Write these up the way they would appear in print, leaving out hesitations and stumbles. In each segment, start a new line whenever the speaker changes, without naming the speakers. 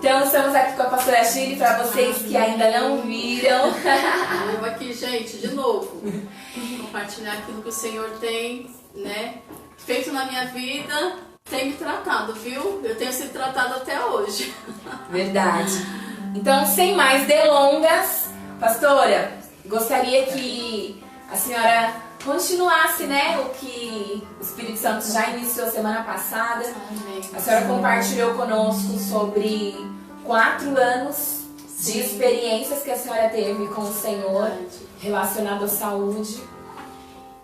Então estamos aqui com a pastora Shirley, para vocês que ainda não viram.
Eu aqui, gente, de novo, compartilhar aquilo que o Senhor tem, né, feito na minha vida, tem me tratado, viu? Eu tenho sido tratada até hoje.
Verdade. Então, sem mais delongas, pastora, gostaria que a senhora continuasse, né, o que o Espírito Santo já iniciou semana passada.
Amém.
A senhora compartilhou conosco sobre 4 anos de experiências que a senhora teve com o Senhor relacionado à saúde.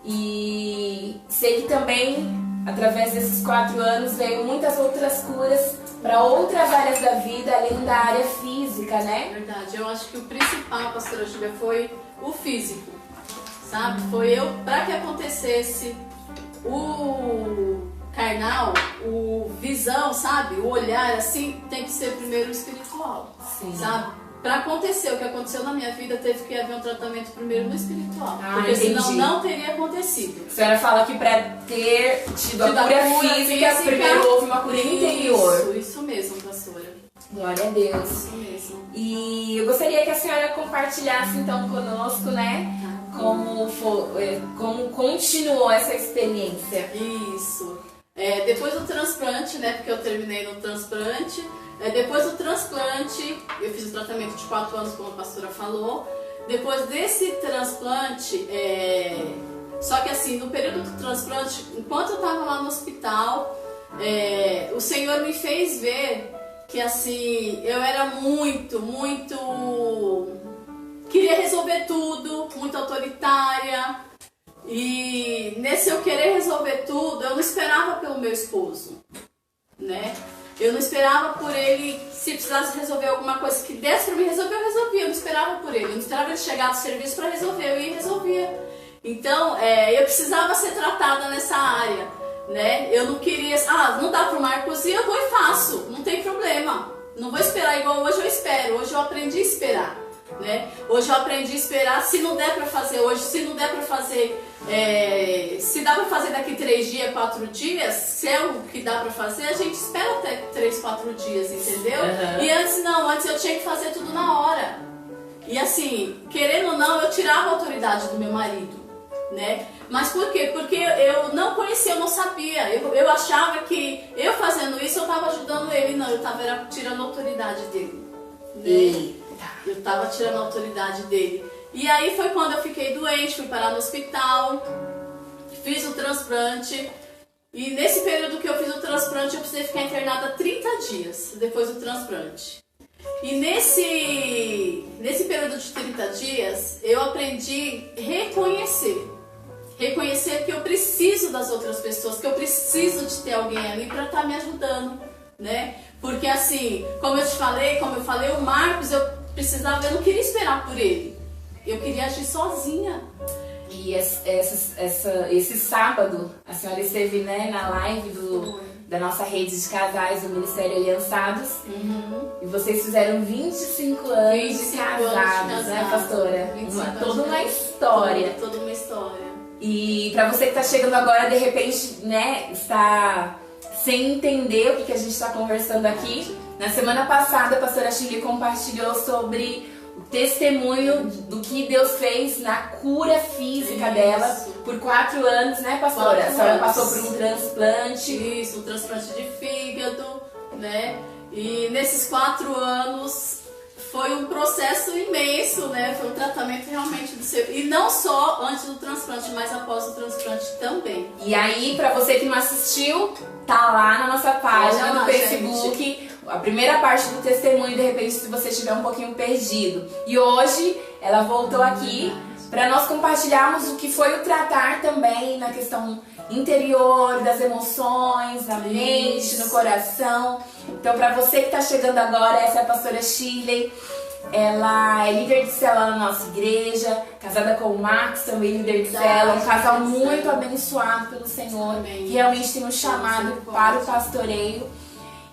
E sei que também, através desses 4 anos, veio muitas outras curas para outras áreas da vida, além da área física, né?
Verdade. Eu acho que o principal, pastora Júlia, foi o físico, sabe? Foi para que acontecesse o carnal, o visão, sabe? O olhar, assim, tem que ser primeiro o espiritual,
Sim.
Sabe? Para acontecer o que aconteceu na minha vida, teve que haver um tratamento primeiro no espiritual. Porque
entendi.
senão não teria acontecido.
A senhora fala que para ter tido a cura física, primeiro houve uma cura interior.
Isso mesmo, pastora.
Glória a Deus.
Isso mesmo.
E eu gostaria que a senhora compartilhasse então conosco, né? Como continuou essa experiência.
Isso. Depois do transplante, né? Porque eu terminei no transplante. Depois do transplante, eu fiz o tratamento de 4 anos, como a pastora falou. Depois desse transplante, só que assim, no período do transplante, enquanto eu estava lá no hospital, o Senhor me fez ver que assim, eu era muito queria resolver tudo, muito autoritária. E nesse eu querer resolver tudo, eu não esperava pelo meu esposo, né? Eu não esperava por ele, se precisasse resolver alguma coisa que desse pra mim resolver, eu resolvia. Eu não esperava por ele, eu não esperava ele chegar do serviço pra resolver, eu ia e resolvia. Então, eu precisava ser tratada nessa área, né? Eu não queria, não dá pro Marcos ir, eu vou e faço, não tem problema. Não vou esperar igual hoje eu espero, hoje eu aprendi a esperar, né? Hoje eu aprendi a esperar, se não der pra fazer hoje, se não der pra fazer... se dá pra fazer daqui 3 dias, 4 dias, se é o que dá pra fazer, a gente espera até 3, 4 dias, entendeu?
Uhum.
E antes eu tinha que fazer tudo na hora. E assim, querendo ou não, eu tirava a autoridade do meu marido, né? Mas por quê? Porque eu não conhecia, eu não sabia. Eu achava que eu fazendo isso, eu tava ajudando ele. Não, eu tava tirando a autoridade dele, né? Eu tava tirando a autoridade dele. E aí foi quando eu fiquei doente, fui parar no hospital, fiz o transplante. E nesse período que eu fiz o transplante, eu precisei ficar internada 30 dias depois do transplante. E nesse período de 30 dias, eu aprendi a reconhecer que eu preciso das outras pessoas, que eu preciso de ter alguém ali para estar me ajudando, né? Porque assim, como eu falei, o Marcos, eu não queria esperar por ele. Eu queria agir sozinha.
E esse sábado, a senhora esteve, né, na live da nossa rede de casais do Ministério Aliançados. Uhum. E vocês fizeram 25 anos de casados, né, pastora? Toda uma história.
Toda uma história.
E pra você que tá chegando agora, de repente, né, está sem entender o que a gente está conversando aqui. Na semana passada, a pastora Shirley compartilhou sobre o testemunho do que Deus fez na cura física dela por 4 anos, né, pastora? A senhora passou por um transplante.
Isso, um transplante de fígado, né? E nesses 4 anos foi um processo imenso, né? Foi um tratamento realmente do seu... E não só antes do transplante, mas após o transplante também.
E aí, pra você que não assistiu, tá lá na nossa página do Facebook, gente, a primeira parte do testemunho, de repente, se você estiver um pouquinho perdido. E hoje, ela voltou aqui para nós compartilharmos o que foi o tratar também na questão interior, das emoções, na mente, no coração. Então, para você que está chegando agora, essa é a pastora Shirley. Ela é líder de célula na nossa igreja, casada com o Marcos, também líder de célula, um casal muito abençoado pelo Senhor, que realmente tem um chamado para o pastoreio.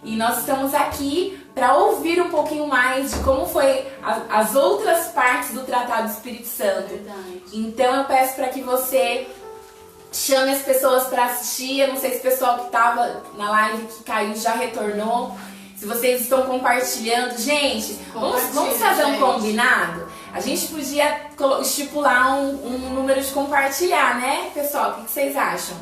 E nós estamos aqui para ouvir um pouquinho mais de como foi as outras partes do Tratado do Espírito Santo. Então eu peço para que você chame as pessoas para assistir. Eu não sei se o pessoal que estava na live que caiu já retornou. se vocês estão compartilhando. Gente, vamos fazer um combinado? A gente podia estipular um número de compartilhar, né, pessoal? O que vocês acham?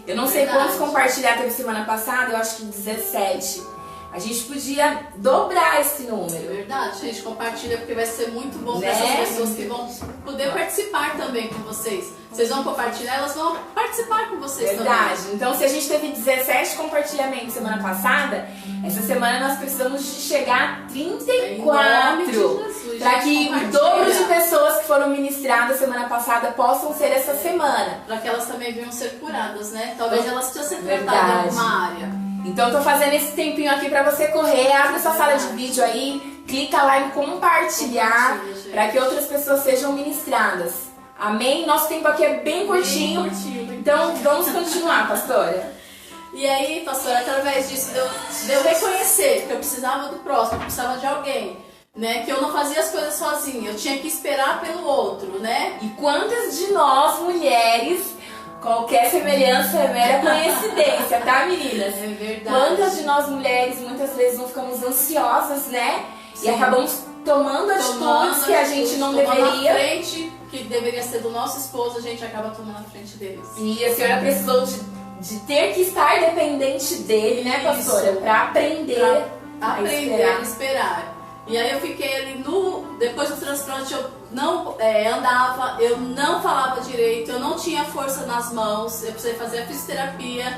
Eu não sei quantos compartilhar teve semana passada, eu acho que 17. A gente podia dobrar esse número.
Verdade, gente, compartilha porque vai ser muito bom para essas pessoas que vão poder participar também com vocês. Vocês vão compartilhar, elas vão participar com vocês também.
Verdade. Então, se a gente teve 17 compartilhamentos semana passada, essa semana nós precisamos de chegar a 34. Para que o dobro de pessoas que foram ministradas semana passada possam ser essa semana.
Para que elas também venham ser curadas, né? Talvez elas precisam ser tratadas em alguma área.
Então eu tô fazendo esse tempinho aqui pra você correr, abre sua sala de vídeo aí, clica lá em compartilhar para que outras pessoas sejam ministradas. Amém? Nosso tempo aqui é bem curtinho. Então vamos continuar, pastora.
E aí, pastora, através disso de eu reconhecer que eu precisava do próximo, eu precisava de alguém, né? Que eu não fazia as coisas sozinha, eu tinha que esperar pelo outro, né?
E quantas de nós, mulheres, qualquer semelhança é mera coincidência, tá, meninas?
É verdade.
Quantas de nós mulheres muitas vezes não ficamos ansiosas, né?
Sim.
E acabamos tomando atitudes que a gente não deveria.
A frente que deveria ser do nosso esposo, a gente acaba tomando a frente deles.
E a senhora precisou de ter que estar dependente dele, né, pastora? Pra aprender a
esperar. E aí eu fiquei ali depois do transplante, eu não andava, eu não falava direito, eu não tinha força nas mãos, eu precisei fazer a fisioterapia.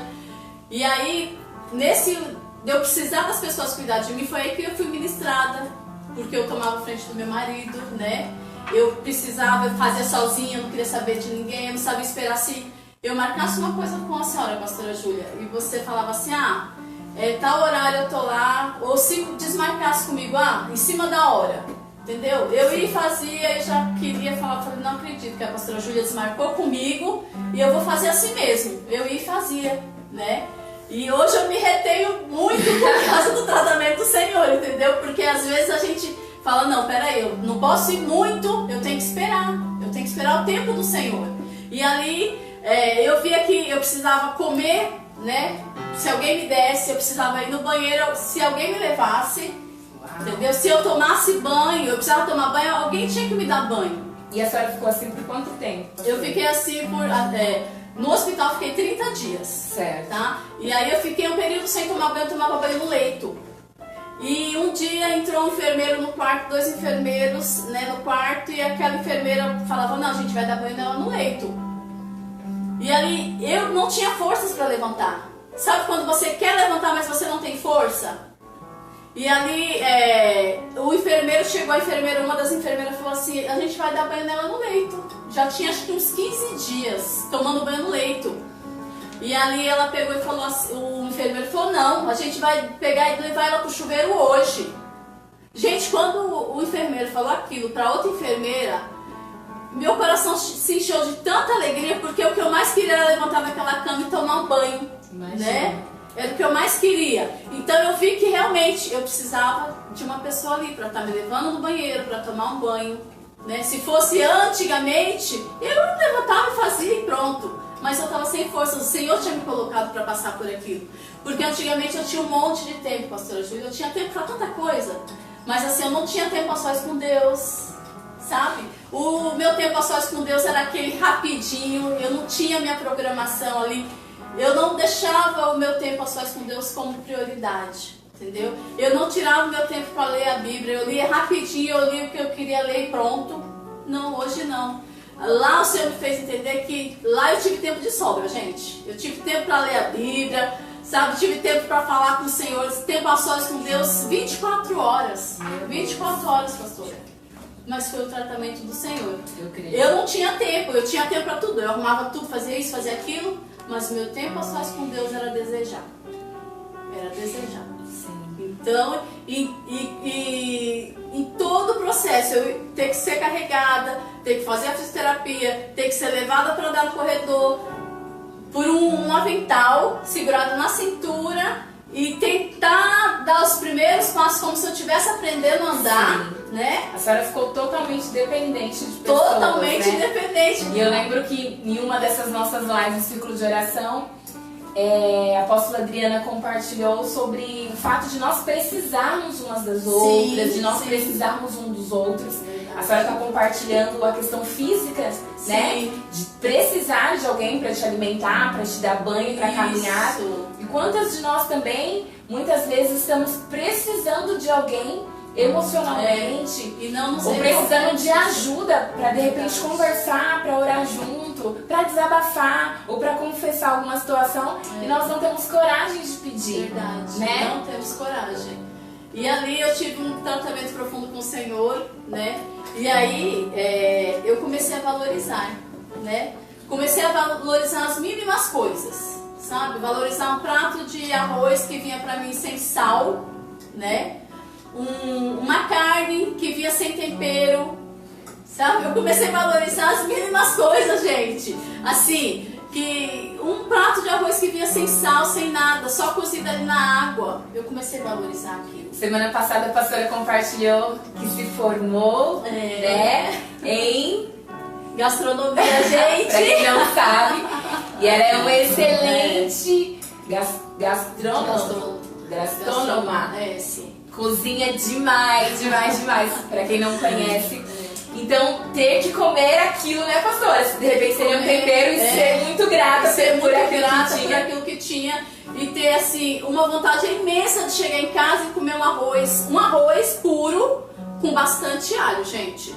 E aí, eu precisar das pessoas cuidar de mim, foi aí que eu fui ministrada, porque eu tomava frente do meu marido, né? Eu precisava, eu fazia sozinha, eu não queria saber de ninguém, eu não sabia esperar se eu marcasse uma coisa com a senhora, pastora Júlia, e você falava assim, tal horário eu tô lá, ou se desmarcasse comigo, em cima da hora, entendeu? Eu ia e fazia, eu já queria falar, falei, não acredito que a pastora Júlia desmarcou comigo e eu vou fazer assim mesmo. Eu ia e fazia, né? E hoje eu me retenho muito por causa do tratamento do Senhor, entendeu? Porque às vezes a gente fala, não, peraí, eu não posso ir muito, eu tenho que esperar o tempo do Senhor. E ali eu via que eu precisava comer, né? Se alguém me desse, eu precisava ir no banheiro, se alguém me levasse, entendeu? Se eu tomasse banho, eu precisava tomar banho, alguém tinha que me dar banho.
E a senhora ficou assim por quanto tempo?
Eu fiquei assim no hospital fiquei 30 dias.
Certo.
Tá? E aí eu fiquei um período sem tomar banho, eu tomava banho no leito. E um dia entrou um enfermeiro no quarto, 2 enfermeiros, né, no quarto, e aquela enfermeira falava, não, a gente vai dar banho nela no leito. E ali eu não tinha forças para levantar. Sabe quando você quer levantar, mas você não tem força? E ali o enfermeiro chegou, uma das enfermeiras falou assim, a gente vai dar banho nela no leito. Já tinha acho que uns 15 dias tomando banho no leito. E ali ela pegou e falou assim, o enfermeiro falou, não, a gente vai pegar e levar ela pro chuveiro hoje. Gente, quando o enfermeiro falou aquilo para outra enfermeira, meu coração se encheu de tanta alegria, porque o que eu mais queria era levantar daquela cama e tomar um banho.
Imagina.
Né? Era o que eu mais queria. Então eu vi que realmente eu precisava de uma pessoa ali para estar me levando no banheiro, para tomar um banho, né? Se fosse antigamente, eu levantava e fazia e pronto. Mas eu estava sem força, o Senhor tinha me colocado para passar por aquilo. Porque antigamente eu tinha um monte de tempo, pastora Júlia, eu tinha tempo para tanta coisa. Mas assim, eu não tinha tempo a sós com Deus, sabe? O meu tempo a sós com Deus era aquele rapidinho, eu não tinha minha programação ali. Eu não deixava o meu tempo a sós com Deus como prioridade, entendeu? Eu não tirava o meu tempo para ler a Bíblia, eu lia rapidinho, eu lia o que eu queria ler e pronto. Não, hoje não. Lá o Senhor me fez entender que lá eu tive tempo de sobra, gente. Eu tive tempo para ler a Bíblia, sabe? Tive tempo para falar com o Senhor, tempo a sós com Deus, 24 horas. 24 horas, pastora. Mas foi o tratamento do Senhor. Eu não tinha tempo, eu tinha tempo para tudo. Eu arrumava tudo, fazia isso, fazia aquilo. Mas o meu tempo a sós com Deus era desejar. Era desejar. Sim. Então, em todo o processo, eu ter que ser carregada, ter que fazer a fisioterapia, ter que ser levada para andar no corredor, por um avental segurado na cintura e tentar dar os primeiros passos como se eu estivesse aprendendo a andar. Sim. Né?
A senhora ficou totalmente dependente de pessoas,
totalmente
né?
dependente.
E eu lembro que em uma dessas nossas lives do ciclo de oração, a apóstola Adriana compartilhou sobre o fato de nós precisarmos umas das outras, de nós precisarmos um dos outros. A senhora está compartilhando a questão física, né? De precisar de alguém para te alimentar, para te dar banho, para caminhar. E quantas de nós também, muitas vezes, estamos precisando de alguém emocionalmente
e não nos
ou precisando de ajuda para de repente conversar, para orar junto, para desabafar ou para confessar alguma situação e nós não temos coragem de pedir.
Verdade,
né?
Não temos coragem. E ali eu tive um tratamento profundo com o Senhor, né? E aí eu comecei a valorizar, né? Comecei a valorizar as mínimas coisas, sabe? Valorizar um prato de arroz que vinha pra mim sem sal, né? Uma carne que vinha sem tempero, sabe? Eu comecei a valorizar as mínimas coisas, gente. Assim, que um prato de arroz que vinha sem sal, sem nada, só cozido ali na água. Eu comecei a valorizar aquilo.
Semana passada a pastora compartilhou que se formou, né, em
gastronomia, gente.
Pra quem não sabe. E ela é uma excelente gastrônoma.
Sim.
Cozinha demais, demais. Pra quem não conhece. Então, ter que comer aquilo, né, pastora? De repente seria um tempero e ser muito grata por aquilo que tinha.
E ter, assim, uma vontade imensa de chegar em casa e comer um arroz puro com bastante alho, gente.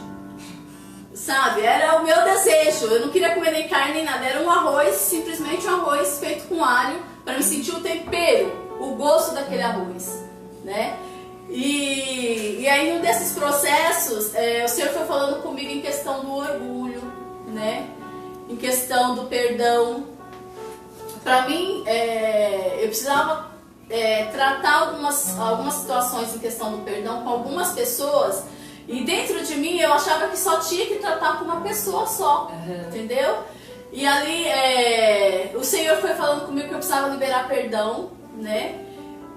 Sabe? Era o meu desejo. Eu não queria comer nem carne nem nada. Era um arroz, simplesmente um arroz feito com alho, para me sentir o tempero, o gosto daquele arroz, né? E aí, num desses processos, o Senhor foi falando comigo em questão do orgulho, né? Em questão do perdão. Pra mim, eu precisava tratar algumas situações em questão do perdão com algumas pessoas. E dentro de mim, eu achava que só tinha que tratar com uma pessoa só, entendeu? E ali, o Senhor foi falando comigo que eu precisava liberar perdão, né?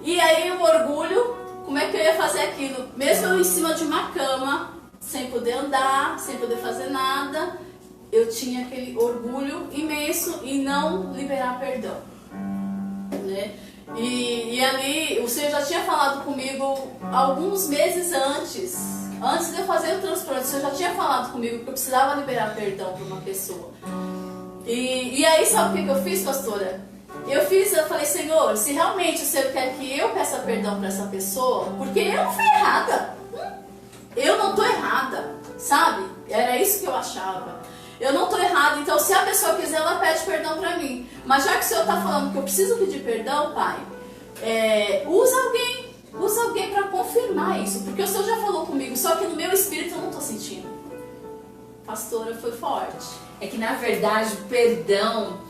E aí, o orgulho... Como é que eu ia fazer aquilo? Mesmo eu em cima de uma cama, sem poder andar, sem poder fazer nada, eu tinha aquele orgulho imenso em não liberar perdão, né? E ali, o Senhor já tinha falado comigo alguns meses antes de eu fazer o transplante. O Senhor já tinha falado comigo que eu precisava liberar perdão para uma pessoa. E aí, sabe o que eu fiz, pastora? Eu falei, Senhor, se realmente o Senhor quer que eu peça perdão para essa pessoa, porque eu não fui errada. Eu não tô errada, sabe? Era isso que eu achava. Eu não tô errada, então se a pessoa quiser, ela pede perdão para mim. Mas já que o Senhor tá falando que eu preciso pedir perdão, Pai, usa alguém para confirmar isso. Porque o Senhor já falou comigo, só que no meu espírito eu não tô sentindo. Pastora, foi forte.
É que na verdade o perdão...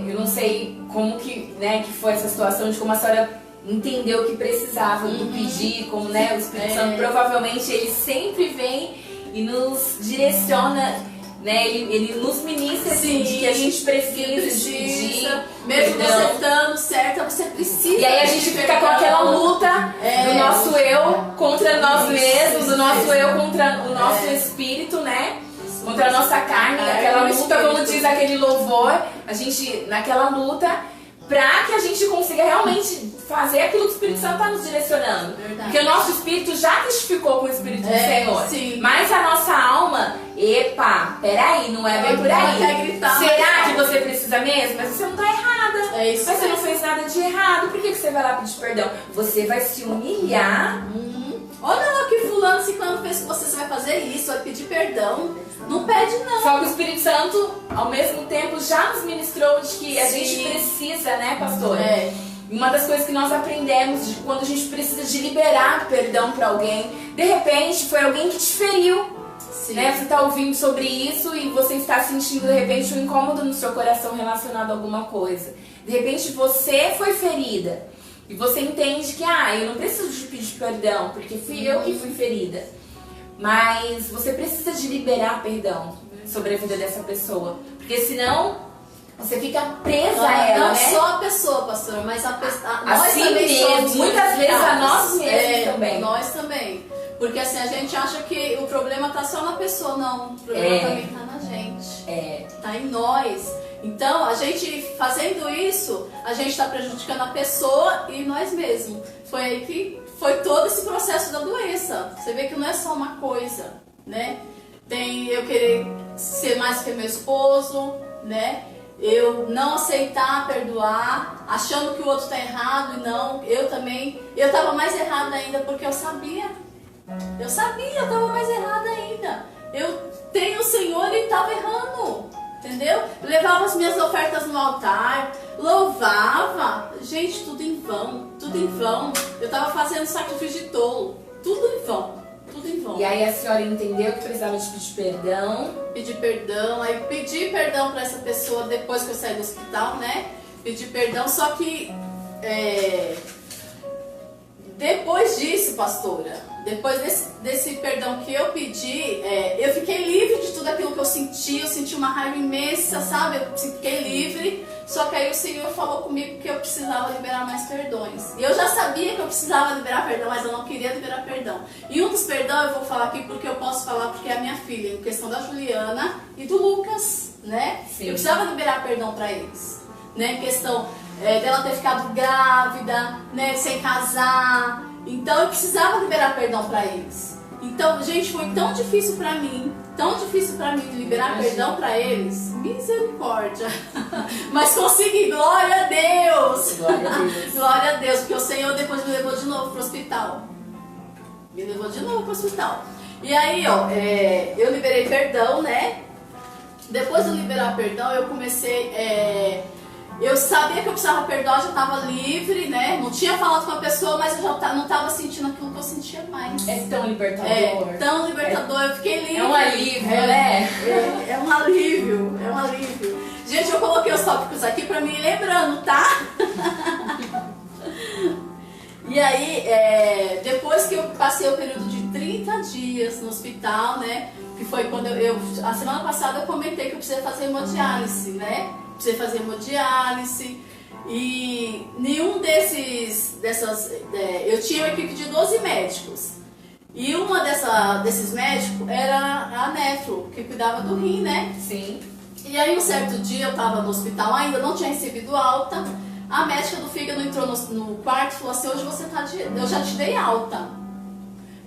eu não sei como que foi essa situação de como a senhora entendeu que precisava do pedir, como o Espírito Santo provavelmente ele sempre vem e nos direciona, né? Ele nos ministra assim, de que a gente precisa de pedir,
mesmo você estando certa, você precisa.
E aí a gente fica com aquela luta do nosso eu contra nós mesmos, do nosso eu contra o nosso espírito, né? Contra a nossa carne, aquela luta, como diz aquele louvor, a gente, naquela luta, pra que a gente consiga realmente fazer aquilo que o Espírito Santo está nos direcionando.
Verdade.
Porque o nosso espírito já testificou com o Espírito do Senhor.
Sim.
Mas a nossa alma, peraí, não é bem por aí.
Quer gritar,
será que você precisa mesmo? Mas você não está errada.
Isso
mas você não fez nada de errado. Por que você vai lá pedir perdão? Você vai se humilhar.
Olha lá que fulano, ciclano fez com você vai fazer isso, vai pedir perdão. Não pede não.
Só que o Espírito Santo, ao mesmo tempo, já nos ministrou de que a gente precisa, né, pastora? Uma das coisas que nós aprendemos de quando a gente precisa de liberar perdão para alguém, de repente foi alguém que te feriu. Né? Você está ouvindo sobre isso e você está sentindo de repente um incômodo no seu coração relacionado a alguma coisa. De repente você foi ferida e você entende que eu não preciso de pedir perdão porque fui eu que fui ferida. Mas você precisa de liberar perdão sobre a vida dessa pessoa, porque senão você fica presa a ela,
não
né?
só a pessoa, pastora, mas a nós
assim
também
mesmo,
somos
muitas vezes a nós mesmos também.
Nós também. Porque assim, a gente acha que o problema tá só na pessoa, não. O problema também tá na gente. Tá em nós. Então, a gente fazendo isso, a gente está prejudicando a pessoa e nós mesmos. Foi aí que foi todo esse processo da doença. Você vê que não é só uma coisa, né? Tem eu querer ser mais que meu esposo, né? Eu não aceitar, perdoar, achando que o outro está errado e não, eu também. Eu estava mais errada ainda porque eu sabia. Eu estava mais errada ainda. Eu tenho o Senhor e estava errando, entendeu? Eu levava as minhas ofertas no altar, louvava. Gente, tudo em vão, tudo em vão. Eu estava fazendo sacrifício de tolo, tudo em vão. Tudo em vão.
E aí a senhora entendeu que precisava de pedir perdão?
Pedir perdão, aí pedi perdão para essa pessoa depois que eu saí do hospital, né? Pedi perdão, só que depois disso, pastora, depois desse perdão que eu pedi, eu fiquei livre de tudo aquilo que eu senti uma raiva imensa, sabe? Eu fiquei livre, só que aí o Senhor falou comigo que eu precisava liberar mais perdões. E eu já sabia que eu precisava liberar perdão, mas eu não queria liberar perdão. E um dos perdão eu vou falar aqui porque eu posso falar porque é a minha filha, em questão da Juliana e do Lucas, né?
Sim.
Eu precisava liberar perdão para eles, né? Em questão dela ter ficado grávida, né? Sem casar. Então eu precisava liberar perdão para eles. Então, gente, foi tão difícil para mim liberar perdão para eles. Misericórdia. Mas consegui, glória a Deus.
Glória a Deus.
Glória a Deus, porque o Senhor depois me levou de novo pro hospital. Me levou de novo pro hospital. E aí, ó, eu liberei perdão, né? Depois de eu liberar perdão, eu comecei... eu sabia que eu precisava perdoar, já estava livre, né? Não tinha falado com a pessoa, mas eu já não estava sentindo aquilo que eu sentia mais.
É tão libertador.
É tão libertador, eu fiquei livre.
É um alívio, né?
É um alívio, é um alívio. Gente, eu coloquei os tópicos aqui pra me ir lembrando, tá? E aí, depois que eu passei o período de 30 dias no hospital, né? Que foi quando a semana passada eu comentei que eu precisei fazer hemodiálise, né? Precisei fazer hemodiálise. E nenhum eu tinha uma equipe de 12 médicos. E uma desses médicos era a nefro, que cuidava do rim, né?
Sim.
E aí um certo dia eu tava no hospital, ainda não tinha recebido alta. A médica do fígado entrou no quarto e falou assim: hoje você eu já te dei alta.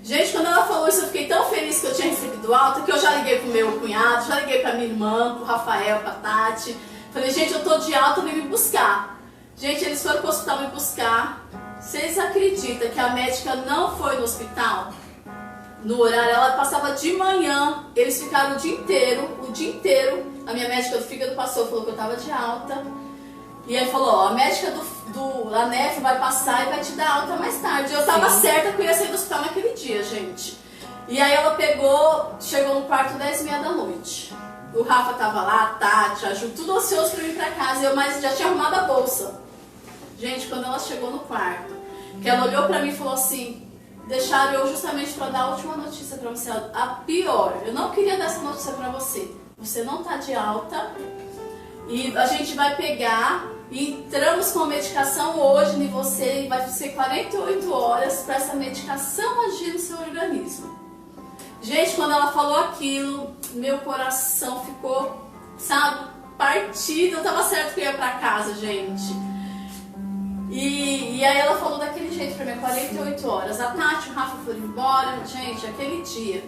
Gente, quando ela falou isso, eu fiquei tão feliz que eu tinha recebido alta, que eu já liguei pro meu cunhado, já liguei pra minha irmã, pro Rafael, pra Tati. Falei, gente, eu tô de alta, vem me buscar. Gente, eles foram pro hospital me buscar. Vocês acreditam que a médica não foi no hospital? No horário, ela passava de manhã, eles ficaram o dia inteiro. A minha médica do fígado passou, falou que eu tava de alta. E aí falou, ó, a médica da nef vai passar e vai te dar alta mais tarde. Eu tava certa que eu ia sair do hospital naquele dia, gente. E aí ela chegou no quarto 10h30 da noite. O Rafa tava lá, a Tati, a Ju, tudo ansioso pra ir pra casa, mas já tinha arrumado a bolsa. Gente, quando ela chegou no quarto, que ela olhou pra mim e falou assim: deixaram eu justamente pra dar a última notícia pra você, a pior. Eu não queria dar essa notícia pra você. Você não tá de alta e a gente vai pegar e entramos com a medicação hoje em você e vai ser 48 horas pra essa medicação agir no seu organismo. Gente, quando ela falou aquilo, meu coração ficou, sabe, partido. Eu tava certo que eu ia pra casa, gente. E aí ela falou daquele jeito pra mim, 48 horas. A Tati e o Rafa foram embora. Gente, aquele dia,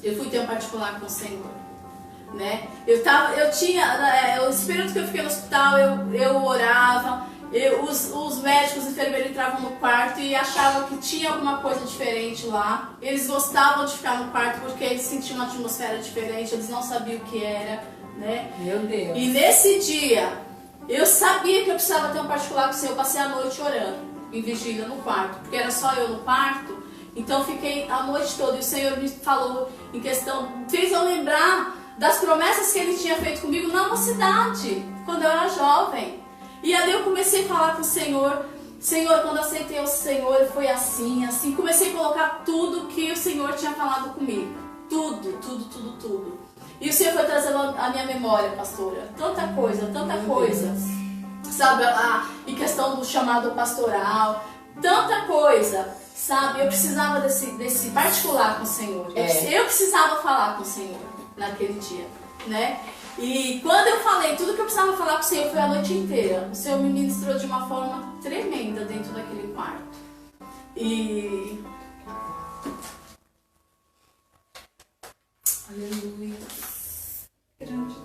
eu fui ter um particular com o Senhor, né? Eu tinha, o espírito que eu fiquei no hospital, eu orava. Os médicos, os enfermeiros entravam no quarto e achavam que tinha alguma coisa diferente lá. Eles gostavam de ficar no quarto porque eles sentiam uma atmosfera diferente, eles não sabiam o que era, né?
Meu Deus.
E nesse dia, eu sabia que eu precisava ter um particular com o Senhor. Eu passei a noite orando, em vigília no quarto, porque era só eu no quarto. Então eu fiquei a noite toda e o Senhor me falou em questão, fez eu lembrar das promessas que Ele tinha feito comigo na mocidade, quando eu era jovem. E aí eu comecei a falar com o Senhor. Senhor, quando eu aceitei o Senhor, foi assim, assim. Comecei a colocar tudo que o Senhor tinha falado comigo. Tudo. E o Senhor foi trazendo a minha memória, pastora. Tanta coisa. Sabe, em questão do chamado pastoral. Tanta coisa, sabe. Eu precisava desse particular com o Senhor. Eu precisava falar com o Senhor naquele dia, né. E quando eu falei tudo que eu precisava falar com o Senhor, foi a noite inteira. O Senhor me ministrou de uma forma tremenda dentro daquele quarto. E...
Aleluia. Grande.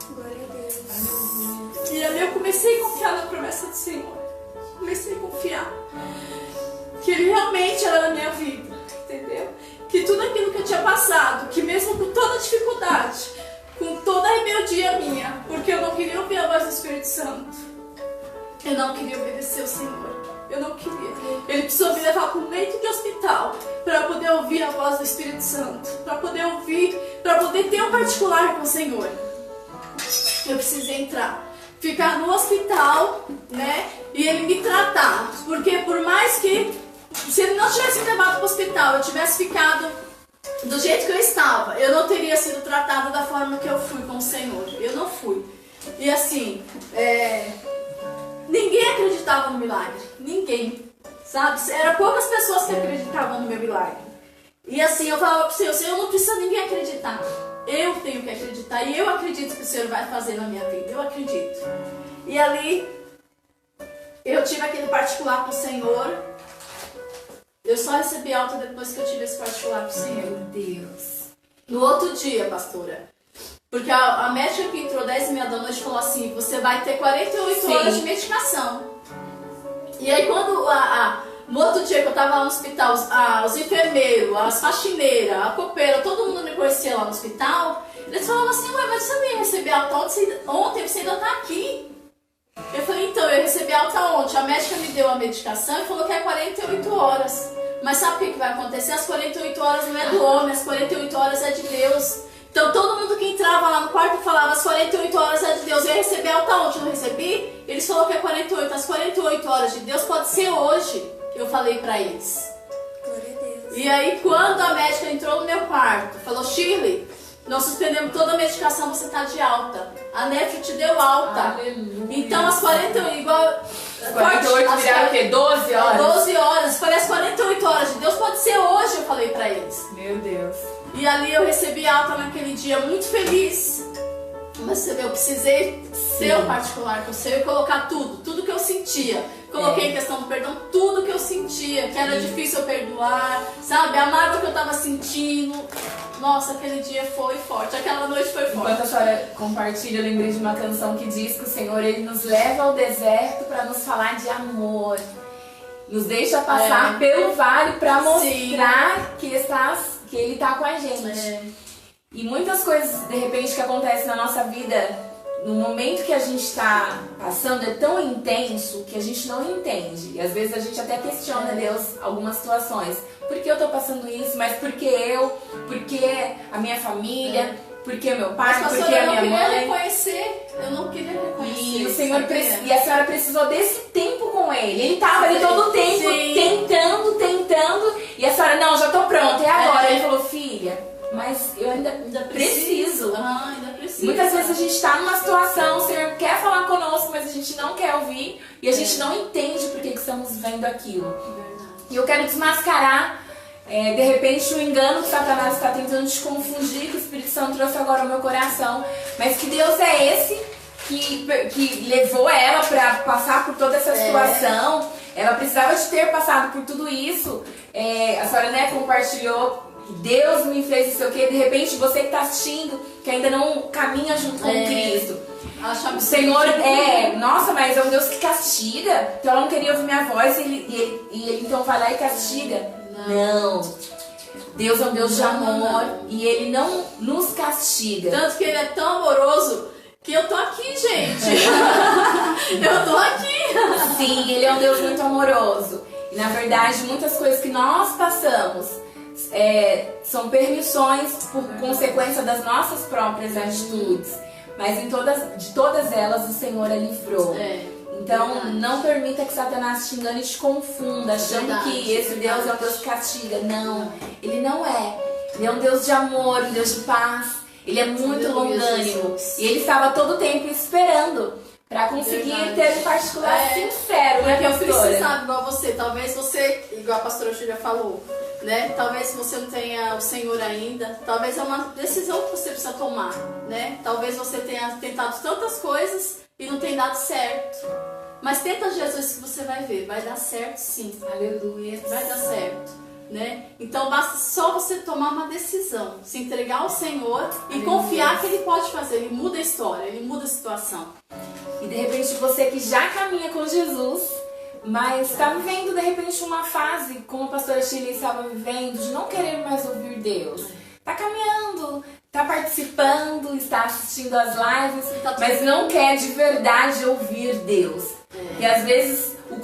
Glória a Deus. Aleluia.
E ali eu comecei a confiar na promessa do Senhor. Comecei a confiar que Ele realmente era na minha vida, entendeu? Que tudo aquilo que eu tinha passado, que mesmo com toda a dificuldade, com toda a rebeldia minha, porque eu não queria ouvir a voz do Espírito Santo, eu não queria obedecer ao Senhor, eu não queria. Ele precisou me levar para um leito de hospital para poder ouvir a voz do Espírito Santo, para poder ouvir, para poder ter um particular com o Senhor. Eu precisei entrar, ficar no hospital, né? E ele me tratar, porque por mais que, se ele não tivesse me levado para o hospital, eu tivesse ficado do jeito que eu estava, eu não teria sido tratada da forma que eu fui com o Senhor. Eu não fui. E assim, ninguém acreditava no milagre. Ninguém, sabe? Eram poucas pessoas que acreditavam no meu milagre. E assim, eu falava para o Senhor, Senhor, não precisa ninguém acreditar. Eu tenho que acreditar. E eu acredito que o Senhor vai fazer na minha vida. Eu acredito. E ali, eu tive aquele particular com o Senhor. Eu só recebi alta depois que eu tive esse particular com o Senhor.
Meu Deus.
No outro dia, pastora. Porque a médica que entrou 10h30 da noite falou assim, você vai ter 48 horas de medicação. E aí quando no outro dia que eu tava lá no hospital, os enfermeiros, as faxineiras, a copeira, todo mundo me conhecia lá no hospital, eles falavam assim, ué, mas você não ia receber alta ontem, você ainda tá aqui. Eu falei, então, eu recebi alta ontem, a médica me deu a medicação e falou que é 48 horas. Mas sabe o que vai acontecer? As 48 horas não é do homem, as 48 horas é de Deus. Então todo mundo que entrava lá no quarto falava, as 48 horas é de Deus. Eu ia receber alta ontem, não recebi? Eles falaram que é 48, as 48 horas de Deus pode ser hoje. Eu falei pra eles.
Glória a Deus.
E aí quando a médica entrou no meu quarto, falou, Shirley, nós suspendemos toda a medicação, você tá de alta. A nefro te deu alta.
Aleluia.
Então as 48, igual...
As 48 viraram o quê? 12 horas?
12 horas. Eu falei, as 48 horas de Deus pode ser hoje, eu falei pra eles.
Meu Deus.
E ali eu recebi alta naquele dia, muito feliz. Mas você vê, eu precisei ser o particular com o Senhor e colocar tudo que eu sentia. Coloquei em questão do perdão, tudo que eu sentia, que era difícil eu perdoar, sabe? A mágoa que eu tava sentindo. Nossa, aquele dia foi forte, aquela noite foi forte.
Enquanto a senhora compartilha, eu lembrei de uma canção que diz que o Senhor, Ele nos leva ao deserto para nos falar de amor. Nos deixa passar pelo vale para mostrar que Ele está com a gente. E muitas coisas, de repente, que acontecem na nossa vida, no momento que a gente está passando, é tão intenso que a gente não entende. E às vezes a gente até questiona Deus algumas situações. Por que eu estou passando isso? Mas por que eu? Por que a minha família? Por que meu pai?
Mas,
por que a minha mãe?
Eu não queria reconhecer.
E o Senhor e a senhora precisou desse tempo com Ele. Ele estava ali todo o tempo tentando. E a senhora, não, já estou pronta, é agora. Ele falou, filha, mas eu ainda preciso.
Ainda preciso.
Muitas vezes a gente está numa situação, o Senhor quer falar conosco, mas a gente não quer ouvir. E a gente não entende por que estamos vendo aquilo. E eu quero desmascarar, de repente, o engano que Satanás está tentando te confundir, que o Espírito Santo trouxe agora ao meu coração. Mas que Deus é esse que levou ela para passar por toda essa situação. Ela precisava de ter passado por tudo isso. A senhora, compartilhou, Deus me fez não sei o que. De repente, você que está assistindo, que ainda não caminha junto com Cristo. O Senhor nossa, mas é um Deus que castiga. Então ela não queria ouvir minha voz e ele então vai lá e castiga. Não. Deus é um Deus de amor e Ele não nos castiga.
Tanto que Ele é tão amoroso que eu tô aqui, gente. Eu tô aqui.
Sim, Ele é um Deus muito amoroso. E na verdade, muitas coisas que nós passamos são permissões por consequência das nossas próprias atitudes. Mas de todas elas o Senhor a livrou. Então não permita que Satanás te engane e te confunda, achando que esse Deus é um Deus que castiga. Não, Ele não é. Ele é um Deus de amor, um Deus de paz. Ele é muito longânimo. E Ele estava todo o tempo esperando para conseguir ter um particular sincero, né,
porque eu
pastora?
precisava, igual você. Talvez você, igual a pastora Júlia falou, né? Talvez você não tenha o Senhor ainda, talvez é uma decisão que você precisa tomar, né? Talvez você tenha tentado tantas coisas e não tenha dado certo. Mas tenta Jesus que você vai ver, vai dar certo sim.
Aleluia.
Vai dar certo, né? Então basta só você tomar uma decisão, se entregar ao Senhor e confiar que Ele pode fazer. Ele muda a história, Ele muda a situação.
E de repente você que já caminha com Jesus, mas está vivendo de repente uma fase, como a pastora Shirley estava vivendo, de não querer mais ouvir Deus. Está caminhando, está participando, está assistindo as lives, mas não quer de verdade ouvir Deus. E às vezes o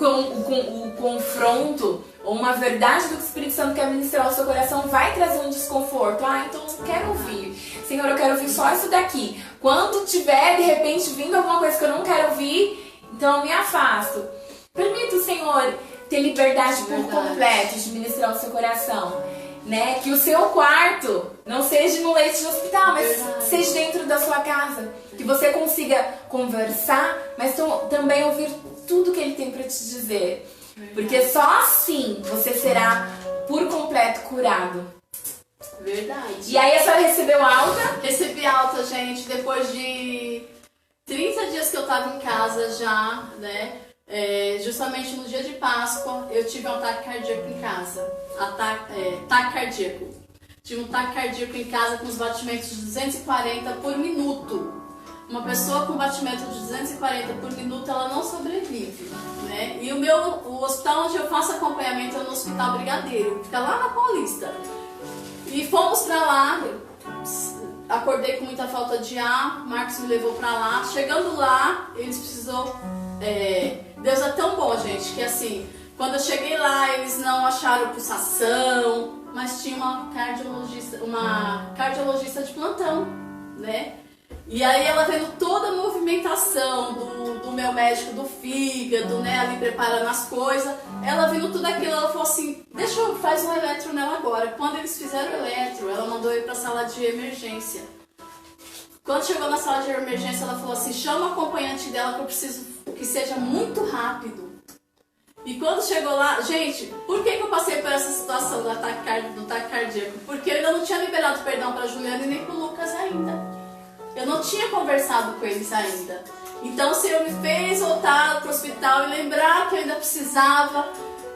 confronto ou uma verdade do que o Espírito Santo quer ministrar ao seu coração vai trazer um desconforto. Ah, então eu não quero ouvir. Senhor, eu quero ouvir só isso daqui. Quando tiver, de repente, vindo alguma coisa que eu não quero ouvir, então eu me afasto. Permita o Senhor ter liberdade por completo de ministrar ao seu coração. Né? Que o seu quarto não seja no leito de hospital, mas seja dentro da sua casa. Que você consiga conversar, mas também ouvir tudo que Ele tem para te dizer. Porque só assim você será por completo curado.
Verdade.
E aí a senhora recebeu alta?
Recebi alta, gente, depois de 30 dias que eu tava em casa já, né? Justamente no dia de Páscoa, eu tive um ataque cardíaco em casa. Ataque cardíaco. Tive um ataque cardíaco em casa com os batimentos de 240 por minuto. Uma pessoa com batimento de 240 por minuto, ela não sobrevive, né? E o hospital onde eu faço acompanhamento é no Hospital Brigadeiro, fica lá na Paulista. E fomos pra lá, acordei com muita falta de ar, Marcos me levou pra lá. Chegando lá, eles precisou... Deus é tão bom, gente, que assim, quando eu cheguei lá, eles não acharam pulsação, mas tinha uma cardiologista de plantão, né? E aí ela vendo toda a movimentação do meu médico do fígado, né, ali preparando as coisas, ela vendo tudo aquilo, ela falou assim, faz um eletro nela agora. Quando eles fizeram o eletro, ela mandou eu ir pra sala de emergência. Quando chegou na sala de emergência, ela falou assim, chama o acompanhante dela que eu preciso que seja muito rápido. E quando chegou lá, gente, por que eu passei por essa situação do ataque cardíaco? Porque eu ainda não tinha liberado perdão pra Juliana e nem pro Lucas ainda. Eu não tinha conversado com eles ainda. Então o Senhor me fez voltar pro hospital e lembrar que eu ainda precisava,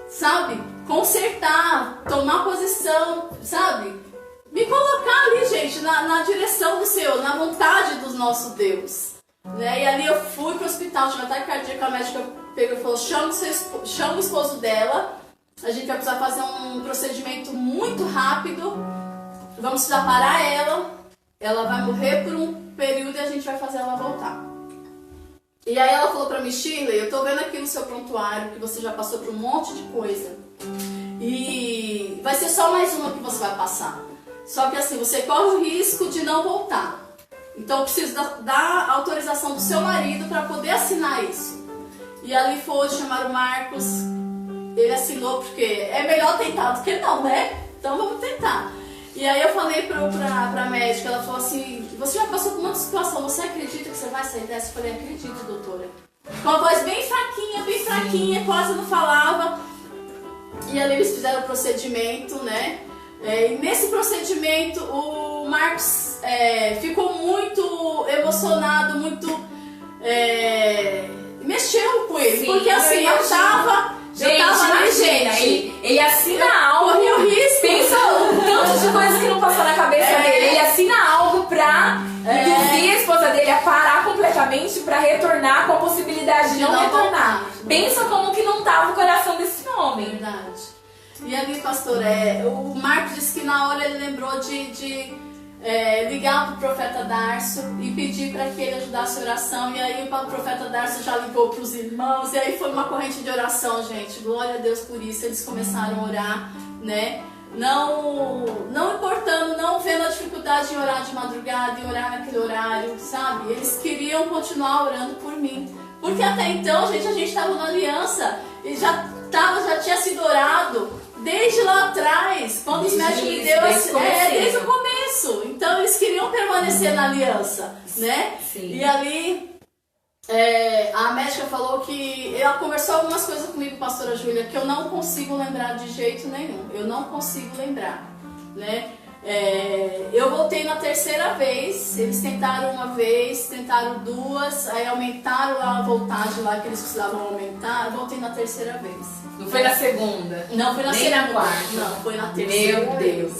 sabe, consertar, tomar posição, sabe? Me colocar ali, gente, na direção do Senhor, na vontade do nosso Deus. Né? E ali eu fui pro hospital, tive um ataque cardíaco, a médica pegou e falou, chama o esposo dela, a gente vai precisar fazer um procedimento muito rápido, vamos precisar parar ela vai morrer por um período e a gente vai fazer ela voltar. E aí ela falou pra mim, Shirley, eu tô vendo aqui no seu prontuário que você já passou por um monte de coisa. E vai ser só mais uma que você vai passar. Só que assim, você corre o risco de não voltar. Então eu preciso da autorização do seu marido para poder assinar isso. E ali foi, chamaram o Marcos, ele assinou porque é melhor tentar do que não, né? Então vamos tentar. E aí eu falei pra médica, ela falou assim, você já passou por uma situação, você acredita que você vai sair dessa? Eu falei, acredito, doutora. Com a voz bem fraquinha, quase não falava. E ali eles fizeram o procedimento, né? E nesse procedimento o Marcos ficou muito emocionado, mexeu com ele. Sim, porque assim, eu tava ali, gente.
Ele assina algo.
Corria o risco.
Pensa o tanto de coisa que não passou na cabeça dele. Ele assina algo pra induzir a esposa dele a parar completamente pra retornar com a possibilidade de não retornar. Pensa como que não tava o coração desse homem.
Verdade. E ali, pastor, o Marcos disse que na hora ele lembrou de ligar pro profeta Darcio e pedir para que ele ajudasse a oração. E aí o profeta Darcio já ligou para os irmãos. E aí foi uma corrente de oração, gente. Glória a Deus por isso. Eles começaram a orar, né? Não importando, não vendo a dificuldade em orar de madrugada, em orar naquele horário, sabe? Eles queriam continuar orando por mim. Porque até então, gente, a gente estava na aliança e já tinha sido orado desde lá atrás, quando os médicos me deu desde o começo. Então eles queriam permanecer na aliança, né?
Sim.
E ali a médica falou que ela conversou algumas coisas comigo, pastora Júlia, que eu não consigo lembrar de jeito nenhum. Eu não consigo lembrar, né? Eu voltei na terceira vez, eles tentaram uma vez, tentaram duas, aí aumentaram a voltagem lá que eles precisavam aumentar, eu voltei na terceira vez.
Não foi na segunda?
Não, foi na
nem
segunda.
Na quarta?
Não, foi na terceira.
Meu Deus.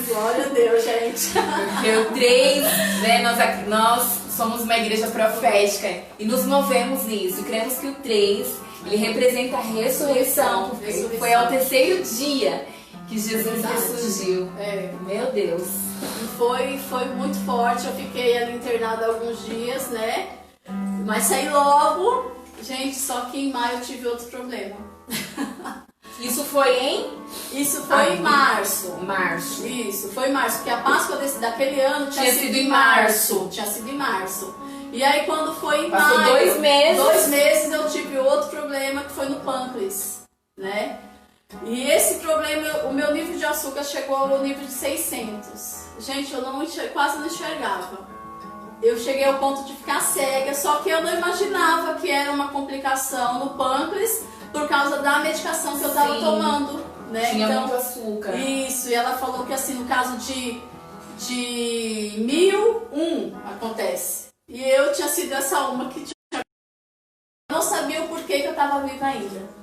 Glória a Deus, gente.
Porque o 3, né, nós somos uma igreja profética e nos movemos nisso. E cremos que o 3, ele representa a ressurreição, porque foi ao terceiro dia que Jesus ressurgiu. Meu Deus.
Foi muito forte, eu fiquei ali internada alguns dias, né? Mas saí logo. Gente, só que em maio eu tive outro problema.
Isso foi em?
Isso foi em março.
Março.
Isso, foi em março, porque a Páscoa daquele ano tinha sido em março. Tinha sido em março. E aí quando foi em
Passou
maio,
2 meses.
2 meses eu tive outro problema que foi no pâncreas, né? E esse problema, o meu nível de açúcar chegou ao nível de 600. Gente, eu quase não enxergava. Eu cheguei ao ponto de ficar cega, só que eu não imaginava que era uma complicação no pâncreas por causa da medicação que eu estava tomando, né?
Tinha
então,
muito açúcar.
Isso, e ela falou que assim, no caso de 1001 acontece. E eu tinha sido essa uma que eu não sabia o porquê que eu estava viva ainda.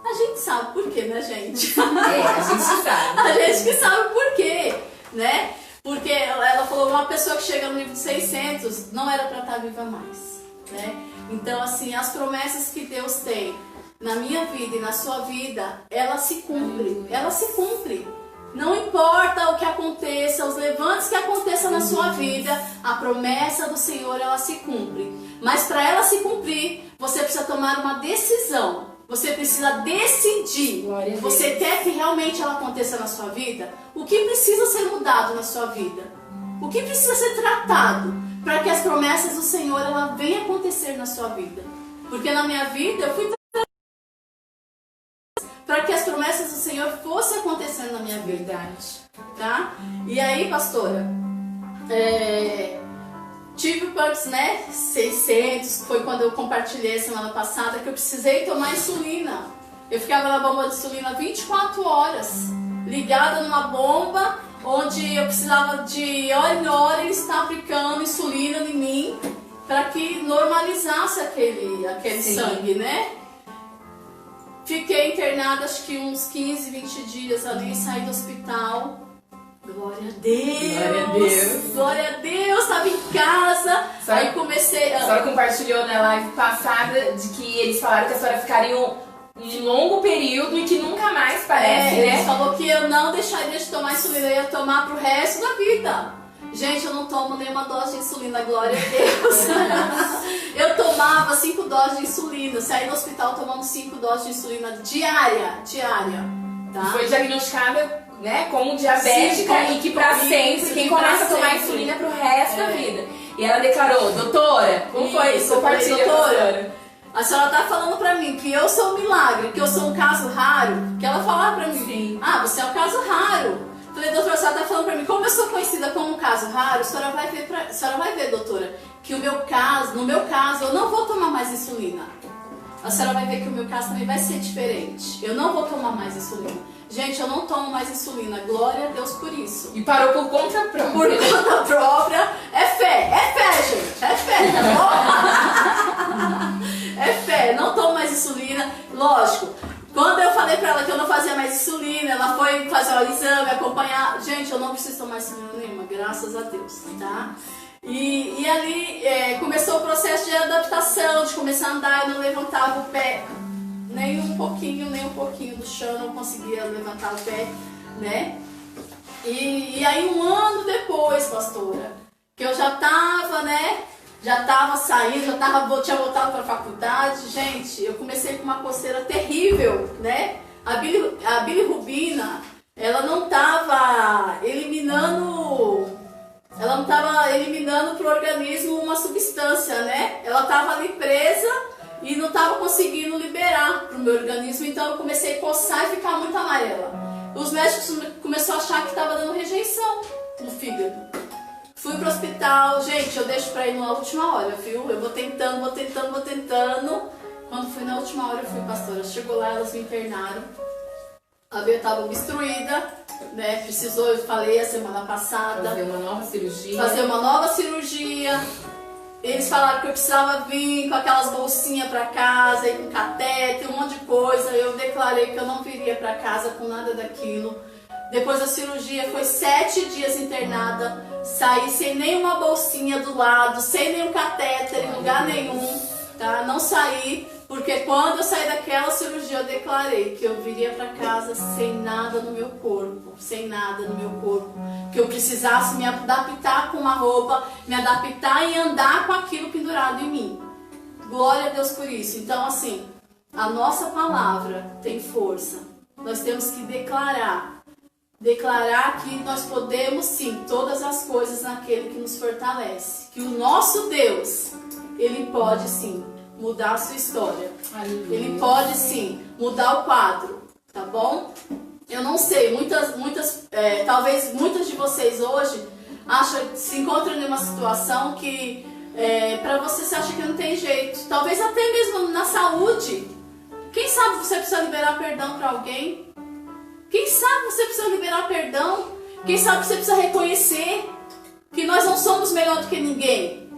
A gente sabe por quê, né, gente?
A gente sabe.
A gente que sabe por quê, né? Porque ela falou, uma pessoa que chega no nível de 600 não era para estar viva mais, né? Então, assim, as promessas que Deus tem na minha vida e na sua vida, ela se cumpre. Ela se cumpre. Não importa o que aconteça, os levantes que aconteçam na sua vida, a promessa do Senhor, ela se cumpre. Mas para ela se cumprir, você precisa tomar uma decisão. Você precisa decidir. Você quer que realmente ela aconteça na sua vida? O que precisa ser mudado na sua vida? O que precisa ser tratado para que as promessas do Senhor ela venham acontecer na sua vida? Porque na minha vida eu fui para que as promessas do Senhor fossem acontecendo na minha vida.
Verdade.
Tá? E aí, pastora, tive o pâncreas, né, 600, foi quando eu compartilhei semana passada, que eu precisei tomar insulina. Eu ficava na bomba de insulina 24 horas, ligada numa bomba, onde eu precisava de hora em hora eles estar aplicando insulina em mim, para que normalizasse aquele sangue, né? Fiquei internada acho que uns 15, 20 dias ali, saí do hospital. Glória a Deus!
Glória a Deus!
Glória a Deus! Estava em casa, aí comecei...
A senhora compartilhou na live passada de que eles falaram que a senhora ficaria um longo período e que nunca mais parece, né?
Eles falou que eu não deixaria de tomar insulina, eu ia tomar pro resto da vida. Gente, eu não tomo nenhuma dose de insulina, glória a Deus. Eu tomava 5 doses de insulina, saí do hospital tomando 5 doses de insulina diária, tá?
Foi diagnosticada, né, como diabética. Sim, e que pra sempre, quem começa a tomar insulina é pro resto da vida. E ela declarou, doutora, como foi isso? Compartilha, doutora.
A senhora tá falando pra mim que eu sou um milagre, que eu sou um caso raro, que ela falava pra mim,
sim,
você é um caso raro. Falei, doutora, a senhora tá falando pra mim, como eu sou conhecida como um caso raro, a senhora vai ver, doutora, que no meu caso, eu não vou tomar mais insulina. A senhora vai ver que o meu caso também vai ser diferente. Eu não vou tomar mais insulina. Gente, eu não tomo mais insulina. Glória a Deus por isso.
E parou por conta própria.
Por conta própria. É fé, gente. É fé, tá bom? É fé. Não tomo mais insulina. Lógico. Quando eu falei pra ela que eu não fazia mais insulina, ela foi fazer o exame, acompanhar. Gente, eu não preciso tomar insulina nenhuma, graças a Deus, tá? E ali começou o processo de adaptação, de começar a andar, eu não levantava o pé nem um pouquinho do chão, eu não conseguia levantar o pé, né? E aí 1 ano depois, pastora, que eu já tava, né? Já tava saindo, tinha voltado para a faculdade, gente, eu comecei com uma coceira terrível, né? A bilirrubina, ela não tava eliminando pro organismo uma substância, né? Ela tava ali presa e não tava conseguindo liberar pro meu organismo, então eu comecei a coçar e ficar muito amarela. Os médicos começaram a achar que tava dando rejeição no fígado. Fui pro hospital, gente, eu deixo pra ir na última hora, viu? Eu vou tentando. Quando fui na última hora, eu fui, pastora. Chegou lá, elas me internaram. A veia estava obstruída, né? Precisou, eu falei a semana passada.
Fazer uma nova cirurgia.
Eles falaram que eu precisava vir com aquelas bolsinhas pra casa, e com catéter, um monte de coisa. Eu declarei que eu não viria pra casa com nada daquilo. Depois da cirurgia, foi 7 dias internada. Saí sem nenhuma bolsinha do lado, sem nenhum catéter em lugar nenhum, tá? Não saí. Porque quando eu saí daquela cirurgia, eu declarei que eu viria para casa sem nada no meu corpo. Que eu precisasse me adaptar com uma roupa, me adaptar e andar com aquilo pendurado em mim. Glória a Deus por isso. Então, assim, a nossa palavra tem força. Nós temos que declarar que nós podemos sim todas as coisas naquele que nos fortalece. Que o nosso Deus, Ele pode sim mudar a sua história.
Aleluia.
Ele pode sim mudar o quadro, tá bom? Eu não sei, talvez muitas de vocês hoje se encontram em uma situação que para você acha que não tem jeito. Talvez até mesmo na saúde. Quem sabe você precisa liberar perdão para alguém? Quem sabe você precisa liberar perdão? Quem sabe você precisa reconhecer que nós não somos melhor do que ninguém?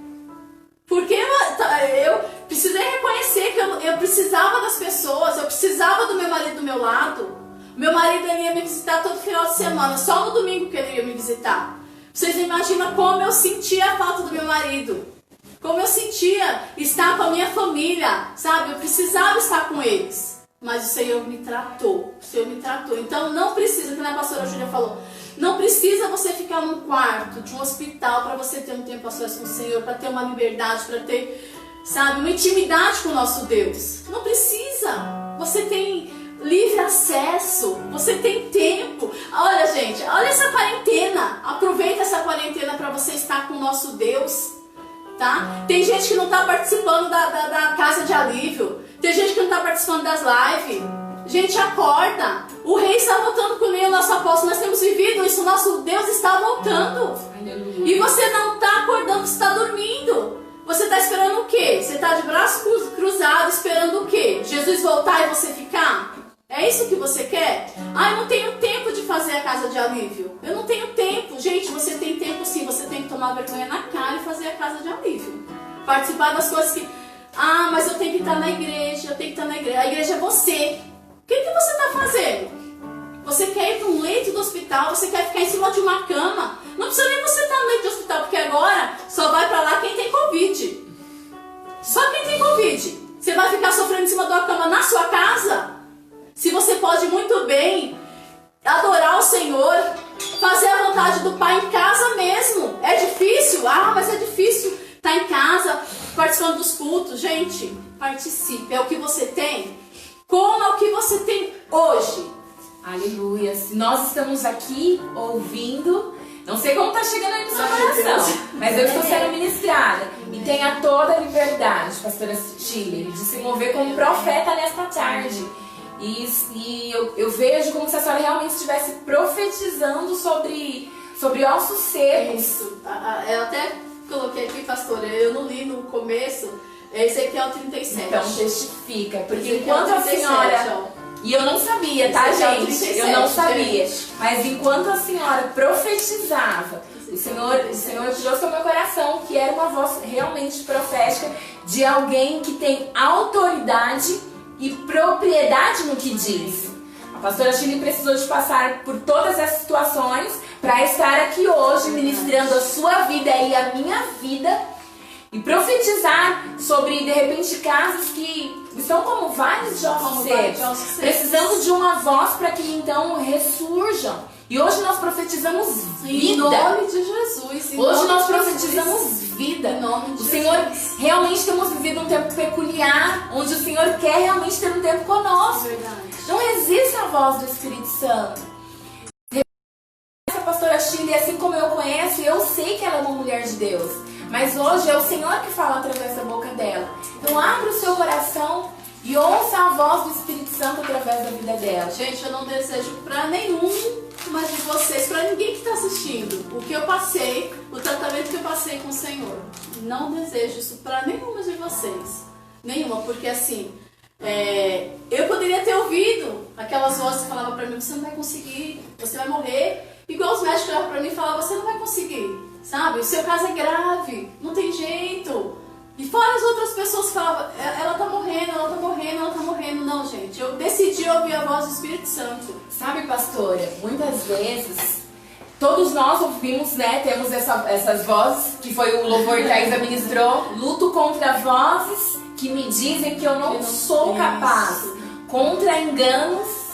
Porque eu precisei reconhecer que eu precisava das pessoas, eu precisava do meu marido do meu lado. Meu marido ia me visitar todo final de semana, só no domingo que ele ia me visitar. Vocês não imaginam como eu sentia a falta do meu marido. Como eu sentia estar com a minha família, sabe? Eu precisava estar com eles. Mas o Senhor me tratou, Então não precisa, como a pastora Júlia falou, não precisa você ficar num quarto de um hospital para você ter um tempo a sós com o Senhor, para ter uma liberdade, para ter, sabe, uma intimidade com o nosso Deus. Não precisa. Você tem livre acesso, você tem tempo. Olha, gente, olha essa quarentena. Aproveita essa quarentena para você estar com o nosso Deus, tá? Tem gente que não está participando da casa de alívio. Tem gente que não está participando das lives. Gente, acorda. O rei está voltando com o nosso apóstolo. Nós temos vivido isso. O nosso Deus está voltando.
Aleluia.
E você não está acordando, você está dormindo. Você está esperando o quê? Você está de braços cruzados esperando o quê? Jesus voltar e você ficar? É isso que você quer? Ah, eu não tenho tempo de fazer a casa de alívio. Eu não tenho tempo. Gente, você tem tempo sim. Você tem que tomar vergonha na cara e fazer a casa de alívio. Participar das coisas que... Ah, mas eu tenho que estar na igreja, A igreja é você. O que você está fazendo? Você quer ir para um leito do hospital, você quer ficar em cima de uma cama. Não precisa nem você estar no leito do hospital, porque agora só vai para lá quem tem Covid. Só quem tem Covid. Você vai ficar sofrendo em cima de uma cama na sua casa? Se você pode muito bem adorar o Senhor, fazer a vontade do Pai em casa mesmo. É difícil? Ah, mas é difícil. Tá em casa, participando dos cultos. Gente, participe. É o que você tem. Como é o que você tem hoje.
Aleluia. Nós estamos aqui ouvindo. Não sei como tá chegando aí no seu coração, mas eu estou sendo ministrada. E tenha toda a liberdade, pastora Chile, de se mover como profeta nesta tarde. E eu vejo como se a senhora realmente estivesse profetizando sobre ossos secos.
Isso. Eu até coloquei aqui, pastora, eu não li no começo, esse aqui é o 37.
Então testifica, porque
Esse
enquanto
é o
a
37,
senhora...
ó.
E eu não sabia, tá,
Esse aqui é o
gente?
37,
Eu não sabia.
gente.
Mas enquanto a senhora profetizava, o Senhor trouxe ao meu coração que era uma voz realmente profética de alguém que tem autoridade e propriedade no que diz. A pastora Chile precisou de passar por todas as situações para estar aqui hoje ministrando a sua vida e a minha vida e profetizar sobre, de repente, casos que estão como vários ossos secos, precisando de uma voz para que então ressurjam. E hoje nós profetizamos vida.
Em nome de Jesus.
Hoje nós profetizamos vida.
Em nome de
O Senhor,
Jesus.
realmente temos vivido um tempo peculiar, onde o Senhor quer realmente ter um tempo conosco.
Verdade.
Não resista à voz do Espírito Santo. Essa pastora Chile, assim como eu conheço, eu sei que ela é uma mulher de Deus. Mas hoje é o Senhor que fala através da boca dela. Então abra o seu coração e ouça a voz do Espírito Santo através da vida dela.
Gente, eu não desejo pra nenhum umas de vocês, para ninguém que está assistindo, o que eu passei, o tratamento que eu passei com o Senhor. Não desejo isso para nenhuma de vocês. Nenhuma, porque assim, eu poderia ter ouvido aquelas vozes que falavam para mim, você não vai conseguir, você vai morrer. Igual os médicos olhavam para mim e falavam, você não vai conseguir, sabe? O seu caso é grave, não tem jeito. E fora as outras pessoas que falavam, ela tá morrendo, ela tá morrendo, ela tá morrendo. Não, gente, eu decidi ouvir a voz do Espírito Santo.
Sabe, pastora, muitas vezes, todos nós ouvimos, né, temos essas vozes, que foi o louvor que a Isa ministrou, luto contra vozes que me dizem que eu não sou capaz, contra enganos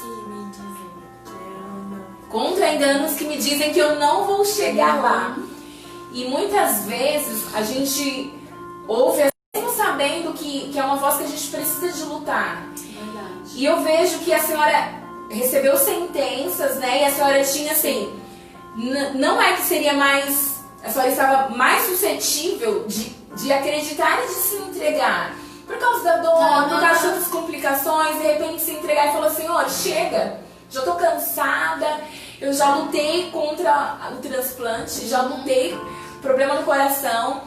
que me dizem que eu não vou chegar lá. E muitas vezes a gente ouve, mesmo sabendo que é uma voz que a gente precisa de lutar.
Verdade.
E eu vejo que a senhora recebeu sentenças, né? E a senhora tinha assim, não é que seria mais, a senhora estava mais suscetível de acreditar e de se entregar. Por causa da dor, por causa das complicações, de repente se entregar e falar, Senhor, chega, já tô cansada, eu já lutei contra o transplante, já lutei problema no coração,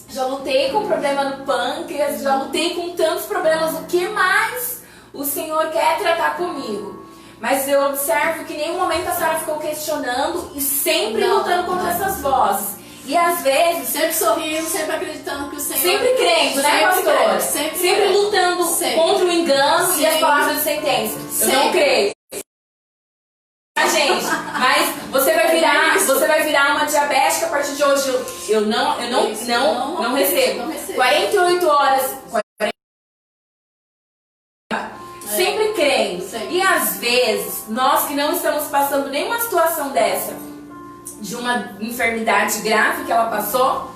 já lutei com problema no pâncreas, já lutei com tantos problemas, o que mais o Senhor quer tratar comigo? Mas eu observo que em nenhum momento a senhora ficou questionando e sempre lutando contra essas vozes. E às vezes,
sempre sorrindo, sempre acreditando que o Senhor...
Sempre crendo, né, pastor? Sempre lutando contra o engano e as palavras de sentença. Eu não creio. Gente, mas você vai virar uma diabética a partir de hoje. Eu não recebo. 48 horas... Sempre crendo. E às vezes, nós que não estamos passando nenhuma situação dessa, de uma enfermidade grave que ela passou,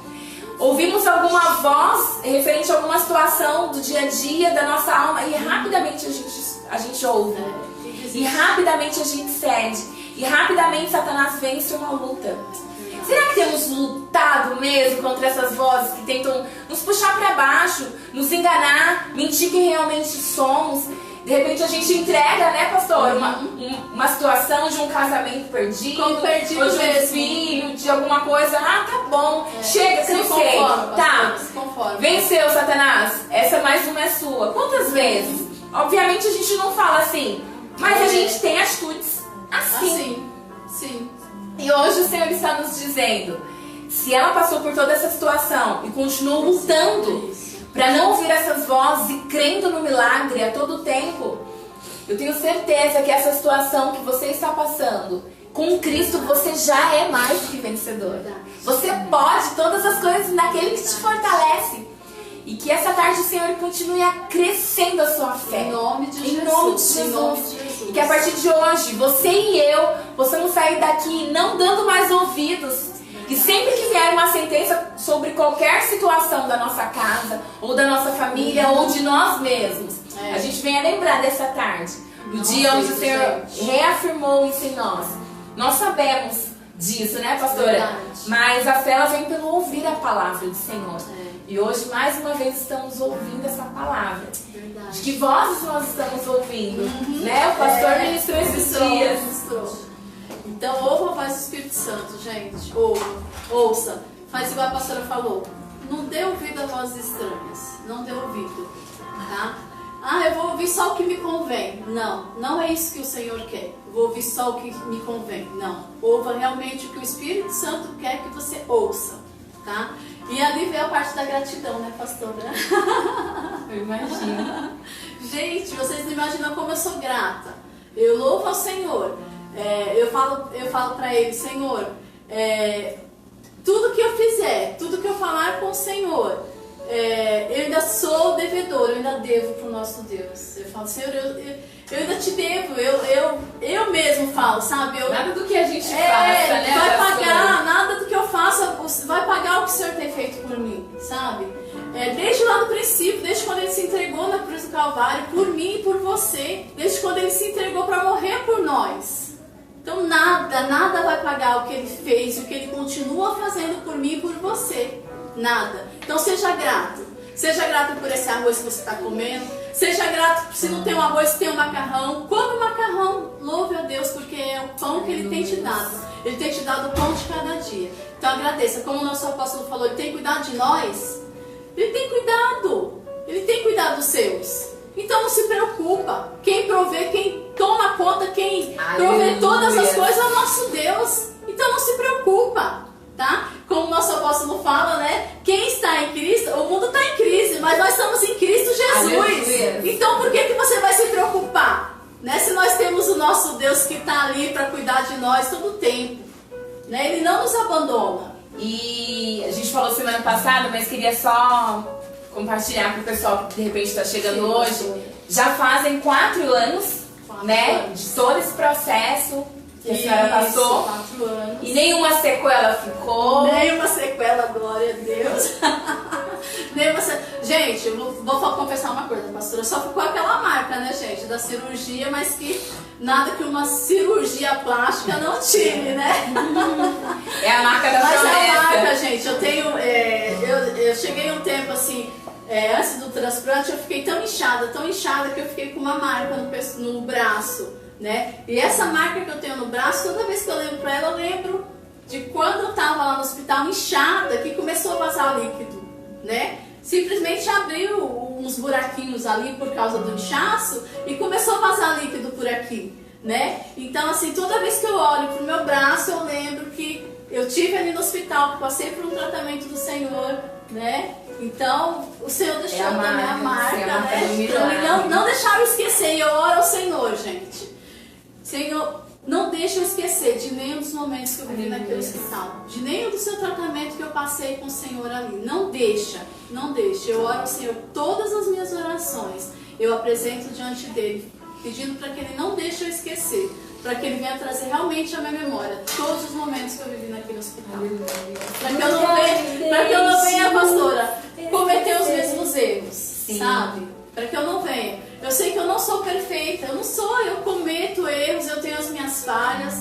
ouvimos alguma voz referente a alguma situação do dia a dia da nossa alma e rapidamente a gente ouve. E rapidamente a gente cede. E rapidamente Satanás vence uma luta. Será que temos lutado mesmo contra essas vozes que tentam nos puxar para baixo, nos enganar, mentir quem realmente somos? De repente a gente entrega, né, pastor, uma situação de um casamento perdido, ou de um filho, de alguma coisa. Ah, tá bom, chega, cansei. Tá, venceu, Satanás, essa mais uma é sua. Quantas vezes? Obviamente a gente não fala assim, mas a gente tem atitudes assim.
Sim.
E hoje o Senhor está nos dizendo, se ela passou por toda essa situação e continuou lutando para não ouvir essas vozes e crendo no milagre a todo tempo, eu tenho certeza que essa situação que você está passando, com Cristo você já é mais do que vencedor. Você pode todas as coisas naquele que te fortalece. E que essa tarde o Senhor continue acrescendo a sua fé.
Em nome de Jesus.
Em nome de Jesus. E que a partir de hoje, você e eu possamos sair daqui não dando mais ouvidos. E sempre que vier uma sentença sobre qualquer situação da nossa casa, ou da nossa família, ou de nós mesmos, a gente venha lembrar dessa tarde, do dia onde o Senhor reafirmou isso em nós. Nós sabemos disso, né, pastora?
Verdade.
Mas a fé ela vem pelo ouvir a palavra do Senhor. E hoje, mais uma vez, estamos ouvindo essa palavra.
Verdade.
De que vozes nós estamos ouvindo? Né? O pastor ministrou esses dias.
Então, ouva a voz do Espírito Santo, gente. Ouça. Faz igual a pastora falou. Não dê ouvido a vozes estranhas. Não dê ouvido. Tá? Ah, eu vou ouvir só o que me convém. Não é isso que o Senhor quer. Eu vou ouvir só o que me convém. Não. Ouva realmente o que o Espírito Santo quer que você ouça. Tá? E ali veio a parte da gratidão, né, pastora?
Eu imagino.
Gente, vocês não imaginam como eu sou grata. Eu louvo ao Senhor. Eu falo para Ele, Senhor, tudo que eu fizer, tudo que eu falar com o Senhor, eu ainda sou devedor, eu ainda devo para o nosso Deus. Eu falo, Senhor, eu ainda te devo, eu mesmo falo, sabe?
Nada do que a gente faça, né?
Vai pagar, nada do que eu faça, vai pagar o que o Senhor tem feito por mim, sabe? Desde lá no princípio, desde quando Ele se entregou na cruz do Calvário, por mim e por você, desde quando Ele se entregou para morrer por nós. Então nada vai pagar o que Ele fez, o que Ele continua fazendo por mim e por você. Nada. Então seja grato. Seja grato por esse arroz que você está comendo. Seja grato se não tem um arroz, tem um macarrão. Come o macarrão. Louve a Deus porque é o pão que Ele tem te dado. Ele tem te dado o pão de cada dia. Então agradeça. Como o nosso apóstolo falou, Ele tem cuidado de nós. Ele tem cuidado. Ele tem cuidado dos seus. Então não se preocupa. Quem provê, quem toma conta, quem provê todas as coisas é o nosso Deus. Então não se preocupa, tá? Como o nosso apóstolo fala, né? Quem está em Cristo, o mundo está em crise, mas nós estamos em Cristo Jesus. Então por que você vai se preocupar? Né? Se nós temos o nosso Deus que está ali para cuidar de nós todo o tempo. Né? Ele não nos abandona.
E a gente falou semana passada, mas queria só compartilhar com o pessoal que de repente está chegando hoje. Já fazem 4 anos, né? De todo esse processo que a senhora passou.
4 anos.
E nenhuma sequela ficou.
Nenhuma sequela, glória a Deus. Gente, eu vou confessar uma coisa, pastora. Só ficou aquela marca, né, gente, da cirurgia, mas que nada que uma cirurgia plástica não tire, né?
É a marca da promessa.
Mas é a marca, gente. Eu tenho. Eu cheguei um tempo assim. Antes do transplante, eu fiquei tão inchada que eu fiquei com uma marca no braço, né? E essa marca que eu tenho no braço, toda vez que eu lembro pra ela, eu lembro de quando eu tava lá no hospital inchada, que começou a vazar líquido, né? Simplesmente abriu uns buraquinhos ali por causa do inchaço e começou a vazar líquido por aqui, né? Então, assim, toda vez que eu olho pro meu braço, eu lembro que eu tive ali no hospital, que passei por um tratamento do Senhor, né? Então, o Senhor deixou também a marca, né? Pra mim não deixar eu esquecer. E eu oro ao Senhor, gente. Senhor, não deixa eu esquecer de nenhum dos momentos que eu vivi naquele hospital. De nenhum do seu tratamento que eu passei com o Senhor ali. Não deixa, não deixa. Eu oro ao Senhor todas as minhas orações. Eu apresento diante dele, pedindo para que ele não deixe eu esquecer. Para que ele venha trazer realmente à minha memória todos os momentos que eu vivi naquele hospital. Para que eu não venha, pastora, cometer os mesmos erros, sabe? Para que eu não venha. Eu sei que eu não sou perfeita, eu cometo erros, eu tenho as minhas falhas,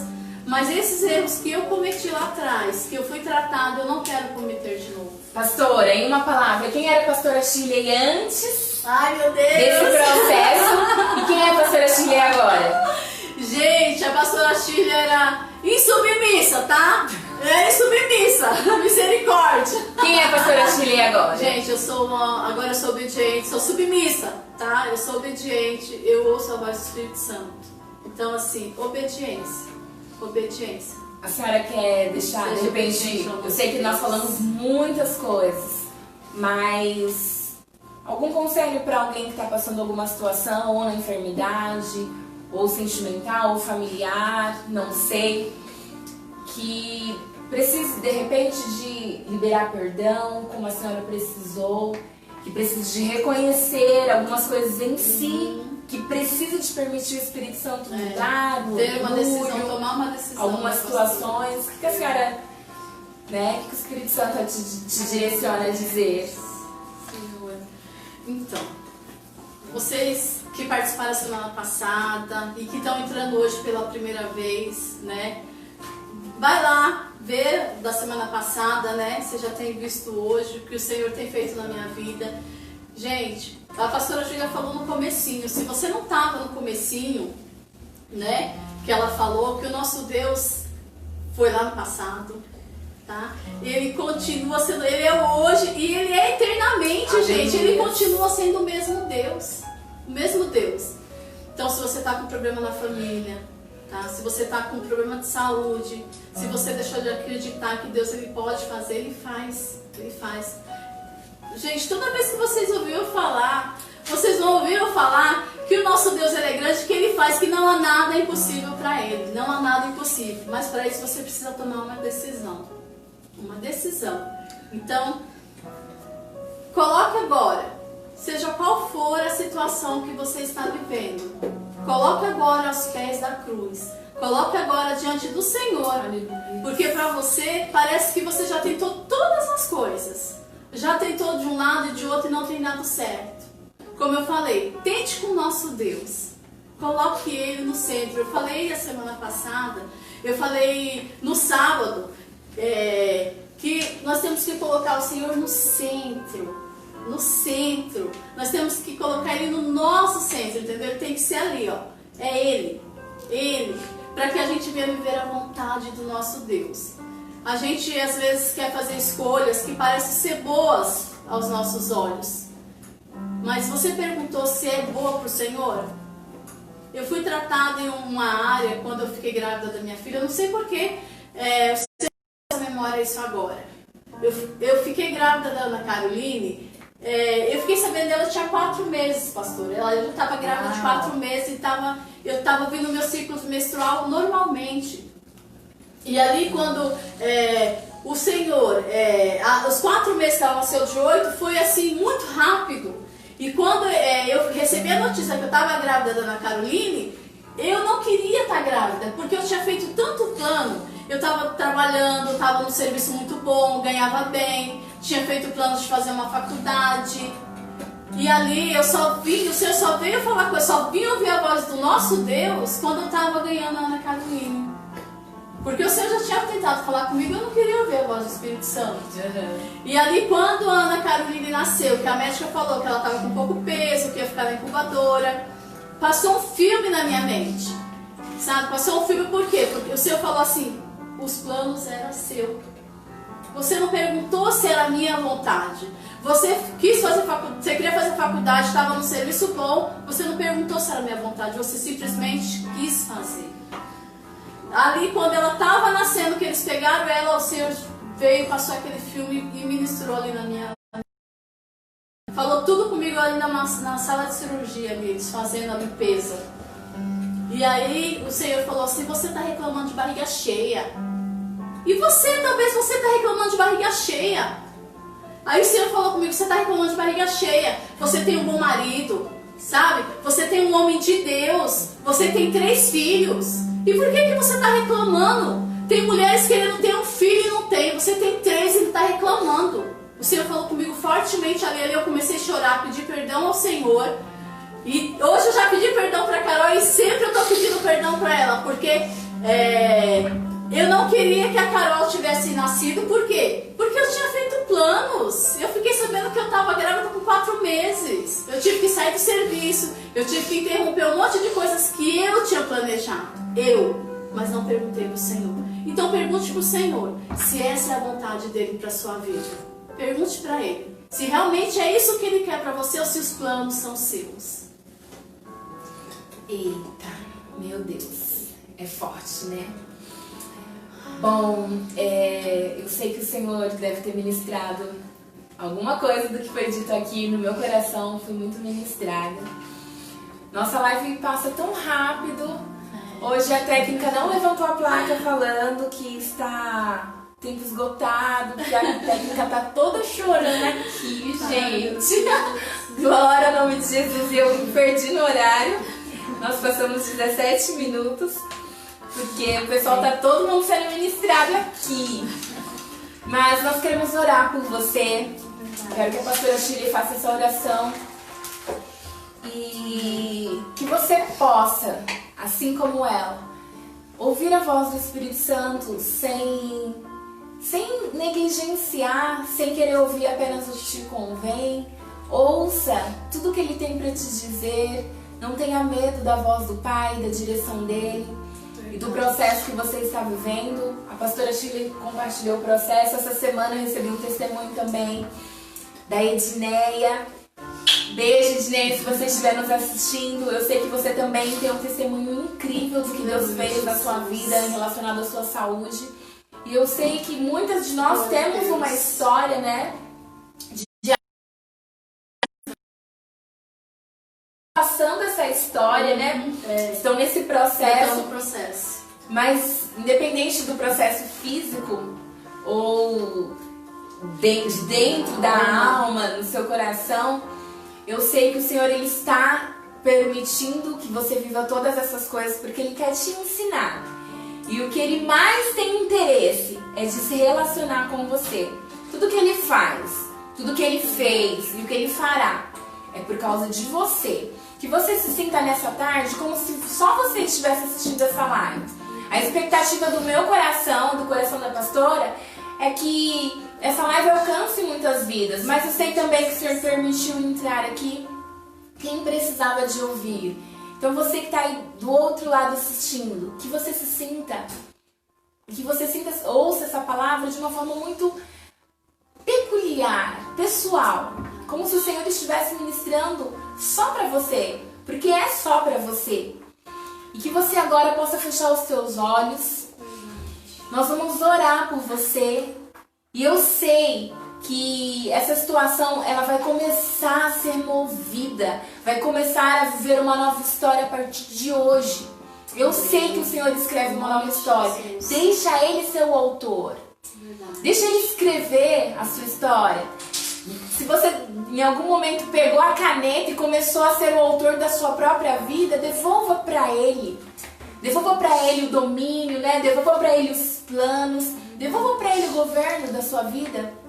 mas esses erros que eu cometi lá atrás, que eu fui tratada, eu não quero cometer de novo.
Pastora, em uma palavra, quem era a pastora Shirley antes
Ai, meu Deus.
desse processo e quem é a pastora Shirley agora?
Gente, a pastora Shirley era insubmissa, tá? Era insubmissa, misericórdia.
Quem é a pastora Shirley agora?
Gente, agora eu sou obediente, sou submissa, tá? Eu sou obediente, eu ouço a voz do Espírito Santo. Então, assim, obediência.
A senhora quer deixar, de repente, eu sei que nós falamos muitas coisas, mas algum conselho para alguém que está passando alguma situação, ou na enfermidade, ou sentimental, ou familiar, não sei, que precise de repente de liberar perdão, como a senhora precisou, que precise de reconhecer algumas coisas em si, que precisa de permitir o Espírito Santo mudar,
ter uma decisão, tomar uma decisão,
algumas situações. O que a senhora, né, que o Espírito Santo te direciona a dizer?
Senhor, então, vocês que participaram semana passada e que estão entrando hoje pela primeira vez, né? Vai lá ver da semana passada, né? Você já tem visto hoje o que o Senhor tem feito na minha vida. Gente, a pastora Júlia falou no comecinho. Se você não estava no comecinho, né? Que ela falou que o nosso Deus foi lá no passado, tá? Ele continua sendo, ele é hoje e ele é eternamente, gente. Ele continua sendo o mesmo Deus. O mesmo Deus. Então, se você está com problema na família, tá? Se você está com problema de saúde, se você deixou de acreditar que Deus ele pode fazer, ele faz. Ele faz. Gente, toda vez que vocês ouviram falar, vocês vão ouvir eu falar que o nosso Deus ele é grande, que ele faz, que não há nada impossível para ele. Não há nada impossível. Mas para isso você precisa tomar uma decisão. Uma decisão. Então, coloque agora. Seja qual for a situação que você está vivendo, coloque agora aos pés da cruz. Coloque agora diante do Senhor. Porque para você, parece que você já tentou todas as coisas. Já tentou de um lado e de outro e não tem dado certo. Como eu falei, tente com o nosso Deus. Coloque Ele no centro. Eu falei a semana passada, eu falei no sábado, que nós temos que colocar o Senhor no centro. No centro. Nós temos que colocar Ele no nosso centro, entendeu? Ele tem que ser ali, ó. É Ele. Ele. para que a gente venha viver a vontade do nosso Deus. A gente às vezes quer fazer escolhas que parecem ser boas aos nossos olhos. Mas você perguntou se é boa para o Senhor? Eu fui tratada em uma área quando eu fiquei grávida da minha filha, eu não sei porquê, você tem essa memória isso agora. Eu fiquei grávida da Ana Caroline, eu fiquei sabendo dela tinha 4 meses, pastor. Ela já estava grávida de 4 meses e eu estava vindo meu ciclo menstrual normalmente. E ali quando o Senhor, os 4 meses que ela nasceu de 8, foi assim muito rápido. E quando eu recebi a notícia que eu estava grávida da Ana Caroline, eu não queria estar grávida, porque eu tinha feito tanto plano. Eu estava trabalhando, estava num serviço muito bom, ganhava bem, tinha feito planos de fazer uma faculdade. E ali o Senhor só veio falar com eu, só vim ouvir a voz do nosso Deus quando eu estava ganhando a Ana Caroline. Porque o Senhor já tinha tentado falar comigo, eu não queria ouvir a voz do Espírito Santo. E ali quando a Ana Caroline nasceu, que a médica falou que ela estava com pouco peso, que ia ficar na incubadora, passou um filme na minha mente. Sabe? Passou um filme por quê? Porque o Senhor falou assim, os planos eram seus. Você não perguntou se era a minha vontade. Você quis fazer faculdade, você queria fazer faculdade, estava num serviço bom, você não perguntou se era a minha vontade, você simplesmente quis fazer. Ali quando ela estava nascendo, que eles pegaram ela, o Senhor veio, passou aquele filme e ministrou ali na minha... Falou tudo comigo ali na sala de cirurgia, eles fazendo a limpeza. E aí o Senhor falou assim, você está reclamando de barriga cheia. E talvez você está reclamando de barriga cheia. Aí o Senhor falou comigo, você está reclamando de barriga cheia. Você tem um bom marido, sabe? Você tem um homem de Deus. Você tem 3 filhos. E por que você está reclamando? Tem mulheres querendo ter um filho e não tem. Você tem 3 e ele está reclamando. O Senhor falou comigo fortemente ali. Eu comecei a chorar, pedir perdão ao Senhor. E hoje eu já pedi perdão para a Carol e sempre eu estou pedindo perdão para ela. Porque eu não queria que a Carol tivesse nascido. Por quê? Porque eu tinha feito planos. Eu fiquei sabendo que eu estava grávida com 4 meses. Eu tive que sair do serviço. Eu tive que interromper um monte de coisas que eu tinha planejado. Mas não perguntei para o Senhor. Então pergunte para o Senhor se essa é a vontade dele para a sua vida. Pergunte para ele se realmente é isso que ele quer para você ou se os planos são seus.
Eita, meu Deus, é forte, né? Bom, eu sei que o Senhor deve ter ministrado alguma coisa do que foi dito aqui no meu coração, fui muito ministrada. Nossa live passa tão rápido. Hoje a técnica não levantou a placa falando que está tempo esgotado, que a técnica está toda chorando aqui, gente. Glória ao nome de Jesus, eu perdi no horário. Nós passamos 17 minutos, porque o pessoal está todo mundo sendo ministrado aqui. Mas nós queremos orar por você. Quero que a pastora Shirley faça essa oração. E que você possa, assim como ela, ouvir a voz do Espírito Santo sem negligenciar, sem querer ouvir apenas o que te convém. Ouça tudo que ele tem para te dizer. Não tenha medo da voz do Pai, da direção dele e do processo que você está vivendo. A pastora Shirley compartilhou o processo. Essa semana eu recebi um testemunho também da Edneia. Beijo, Edneia, se você estiver nos assistindo. Eu sei que você também tem um testemunho incrível do que Deus fez na sua vida relacionado à sua saúde. E eu sei que muitas de nós temos uma história, né? Passando essa história, né? Estão nesse processo. Mas independente do processo físico ou de dentro da alma, no seu coração, eu sei que o Senhor ele está permitindo que você viva todas essas coisas porque Ele quer te ensinar. E o que Ele mais tem interesse é de se relacionar com você. Tudo que Ele faz, tudo que Ele fez e o que Ele fará é por causa de você. Que você se sinta nessa tarde como se só você estivesse assistindo essa live. A expectativa do meu coração, do coração da pastora, é que essa live alcance muitas vidas. Mas eu sei também que o Senhor permitiu entrar aqui quem precisava de ouvir. Então você que está aí do outro lado assistindo, que você ouça essa palavra de uma forma muito peculiar, pessoal, como se o Senhor estivesse ministrando só para você, porque é só para você. E que você agora possa fechar os seus olhos. Nós vamos orar por você. E eu sei que essa situação ela vai começar a ser movida, vai começar a viver uma nova história a partir de hoje. Eu sei que o Senhor escreve uma nova história. Deixa Ele ser o autor. Deixa Ele escrever a sua história. Se você em algum momento pegou a caneta e começou a ser o autor da sua própria vida, devolva para Ele. Devolva para Ele o domínio, né? Devolva para Ele os planos. Devolva para Ele o governo da sua vida.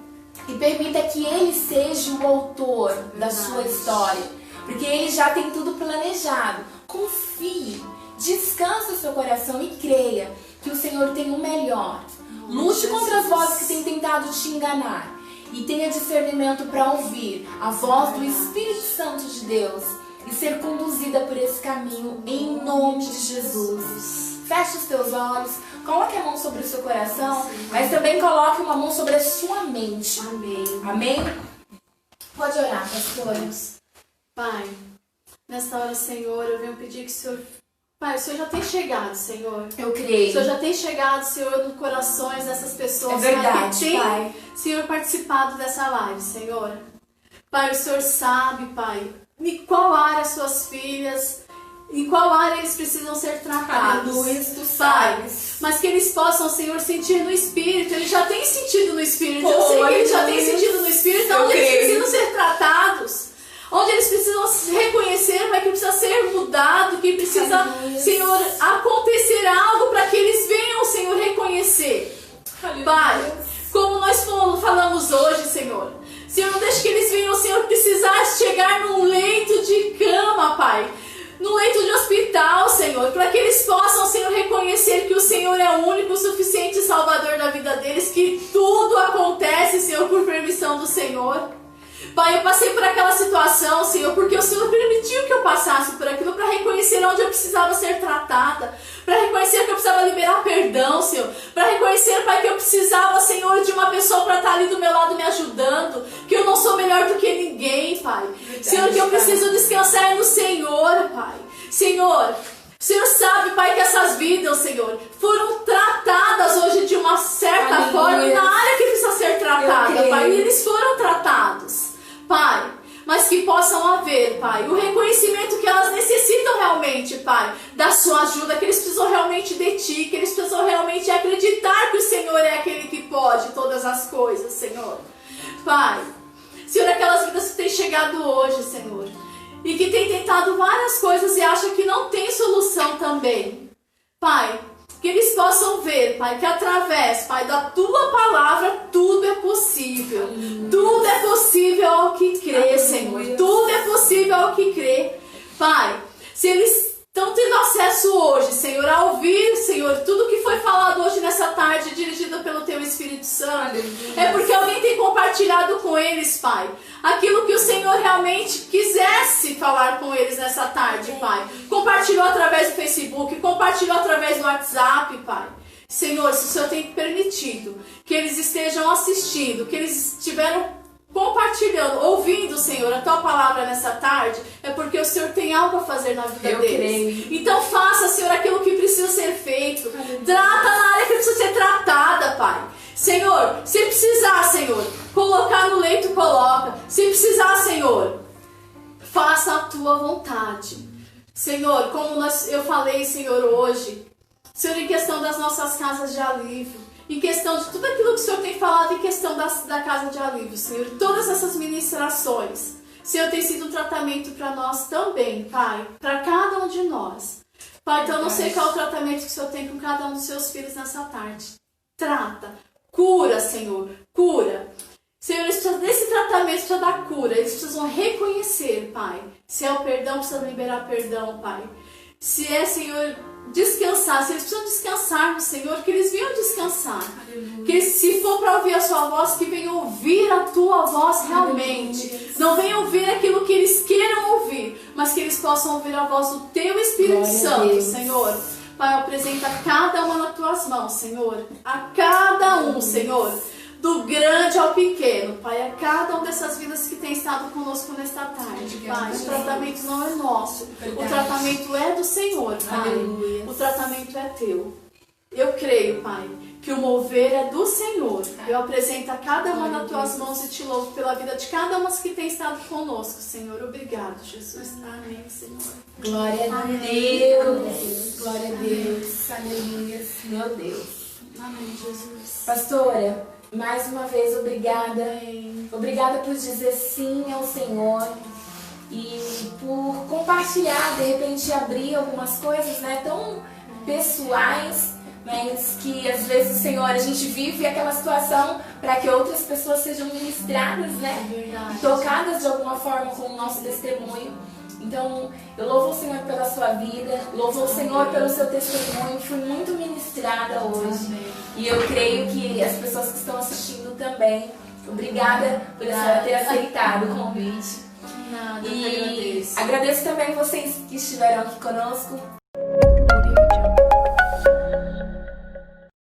E permita que Ele seja o autor da sua história. Porque Ele já tem tudo planejado. Confie, descanse o seu coração e creia que o Senhor tem o melhor. Lute contra as vozes que têm tentado te enganar. E tenha discernimento para ouvir a voz do Espírito Santo de Deus. E ser conduzida por esse caminho em nome de Jesus. Feche os teus olhos. Coloque a mão sobre o seu coração, mas também coloque uma mão sobre a sua mente.
Amém.
Amém? Pode orar, pastores.
Pai, nesta hora, Senhor, eu venho pedir que o Senhor... Pai, o Senhor já tem chegado, Senhor.
Eu creio.
O Senhor já tem chegado, Senhor, nos corações dessas pessoas.
É verdade,
Pai, que tem,
Pai.
Senhor, participado dessa live, Senhor. Pai, o Senhor sabe, Pai, em qual área suas filhas... Em qual área eles precisam ser tratados. Pai, mas que eles possam, Senhor, sentir no Espírito. Eles já têm sentido no Espírito. Eu sei que eles já têm sentido no Espírito. Onde eles precisam ser tratados. Onde eles precisam reconhecer, Pai, que precisa ser mudado. Que precisa, Senhor, acontecer algo para que eles venham, Senhor, reconhecer. Pai, como nós falamos hoje, Senhor. Senhor, não deixe que eles venham, Senhor, precisar chegar num leito de cama, Pai. No leito de hospital, Senhor, para que eles possam, Senhor, reconhecer que o Senhor é o único, suficiente Salvador da vida deles, que tudo acontece, Senhor, por permissão do Senhor. Pai, eu passei por aquela situação, Senhor, porque o Senhor permitiu que eu passasse por aquilo para reconhecer onde eu precisava ser tratada, para reconhecer que eu precisava liberar perdão, Senhor, para reconhecer, Pai, que eu precisava, Senhor, de uma pessoa para estar ali do meu lado me ajudando, que eu não sou melhor do que ninguém, Pai. Verdade, Senhor, que eu preciso descansar no Senhor, Pai. Senhor, o Senhor sabe, Pai, que essas vidas, Senhor, foram tratadas hoje de uma certa forma na área que precisa ser tratada, Pai, e eles foram tratados, Pai, mas que possam haver, Pai, o reconhecimento que elas necessitam realmente, Pai, da sua ajuda, que eles precisam realmente de Ti, que eles precisam realmente acreditar que o Senhor é aquele que pode todas as coisas, Senhor. Pai, Senhor, aquelas vidas que têm chegado hoje, Senhor, e que têm tentado várias coisas e acham que não tem solução também, Pai, que eles possam ver, Pai, que através, Pai, da Tua palavra, tudo é possível. Tudo é possível ao que crê, Senhor. Tudo é possível ao que crê. Pai, se eles estão tendo acesso hoje, Senhor, a ouvir, Senhor, tudo que foi falado hoje nessa tarde, dirigido pelo Teu Espírito Santo, é porque alguém tem compartilhado com eles, Pai, aquilo que o Senhor realmente quisesse falar com eles nessa tarde, Pai. Compartilhou através do Facebook, compartilhou através do WhatsApp, Pai. Senhor, se o Senhor tem permitido que eles estejam assistindo, que eles estiveram compartilhando, ouvindo, Senhor, a Tua palavra nessa tarde, é porque o Senhor tem algo a fazer na vida deles. Creio. Então faça, Senhor, aquilo que precisa ser feito. Trata na área que precisa ser tratada, Pai. Senhor, se precisar, Senhor, colocar no leito, coloca. Se precisar, Senhor, faça a Tua vontade. Senhor, como eu falei, Senhor, hoje, Senhor, em questão das nossas casas de alívio, em questão de tudo aquilo que o Senhor tem falado em questão da casa de alívio, Senhor, todas essas ministrações, Senhor, tem sido um tratamento para nós também, Pai, para cada um de nós. Pai, então eu não sei qual é o tratamento que o Senhor tem com cada um dos seus filhos nessa tarde. Trata, cura, Senhor, cura. Senhor, eles precisam desse tratamento, precisa dar cura, eles precisam reconhecer, Pai. Se é o perdão, precisa liberar perdão, Pai. Se é, Senhor, descansar, se eles precisam descansar no Senhor, que eles venham descansar.
Aleluia.
Que se for para ouvir a sua voz, que venham ouvir a tua voz realmente.
Aleluia.
Não venham ouvir aquilo que eles queiram ouvir, mas que eles possam ouvir a voz do teu Espírito
Glória a
Santo,
Deus.
Senhor. Pai, apresenta cada uma nas tuas mãos, Senhor. A cada um, Senhor. Do grande ao pequeno, Pai, a cada uma dessas vidas que tem estado conosco nesta tarde, Pai. O tratamento não é nosso, o tratamento é do Senhor, Pai.
Aleluia.
O tratamento é teu. Eu creio, Pai, que o mover é do Senhor. Eu apresento a cada uma nas tuas mãos e te louvo pela vida de cada uma que tem estado conosco, Senhor. Obrigado, Jesus. Amém, Senhor.
Glória a Deus. Glória a Deus. Aleluia. Meu Deus.
Amém, Jesus.
Pastora, mais uma vez, obrigada.
Amém.
Obrigada por dizer sim ao Senhor e por compartilhar, de repente abrir algumas coisas, né, tão pessoais, mas que às vezes, Senhor, a gente vive aquela situação para que outras pessoas sejam ministradas, né,
Verdade.
tocadas de alguma forma com o nosso testemunho. Então, eu louvo o Senhor pela sua vida, louvo o Senhor pelo seu testemunho, fui muito ministrada hoje.
Amém.
E eu creio que as pessoas que estão assistindo também. Obrigada por a senhora ter aceitado o convite.
Nada, eu que
E
agradeço.
agradeço também vocês que estiveram aqui conosco.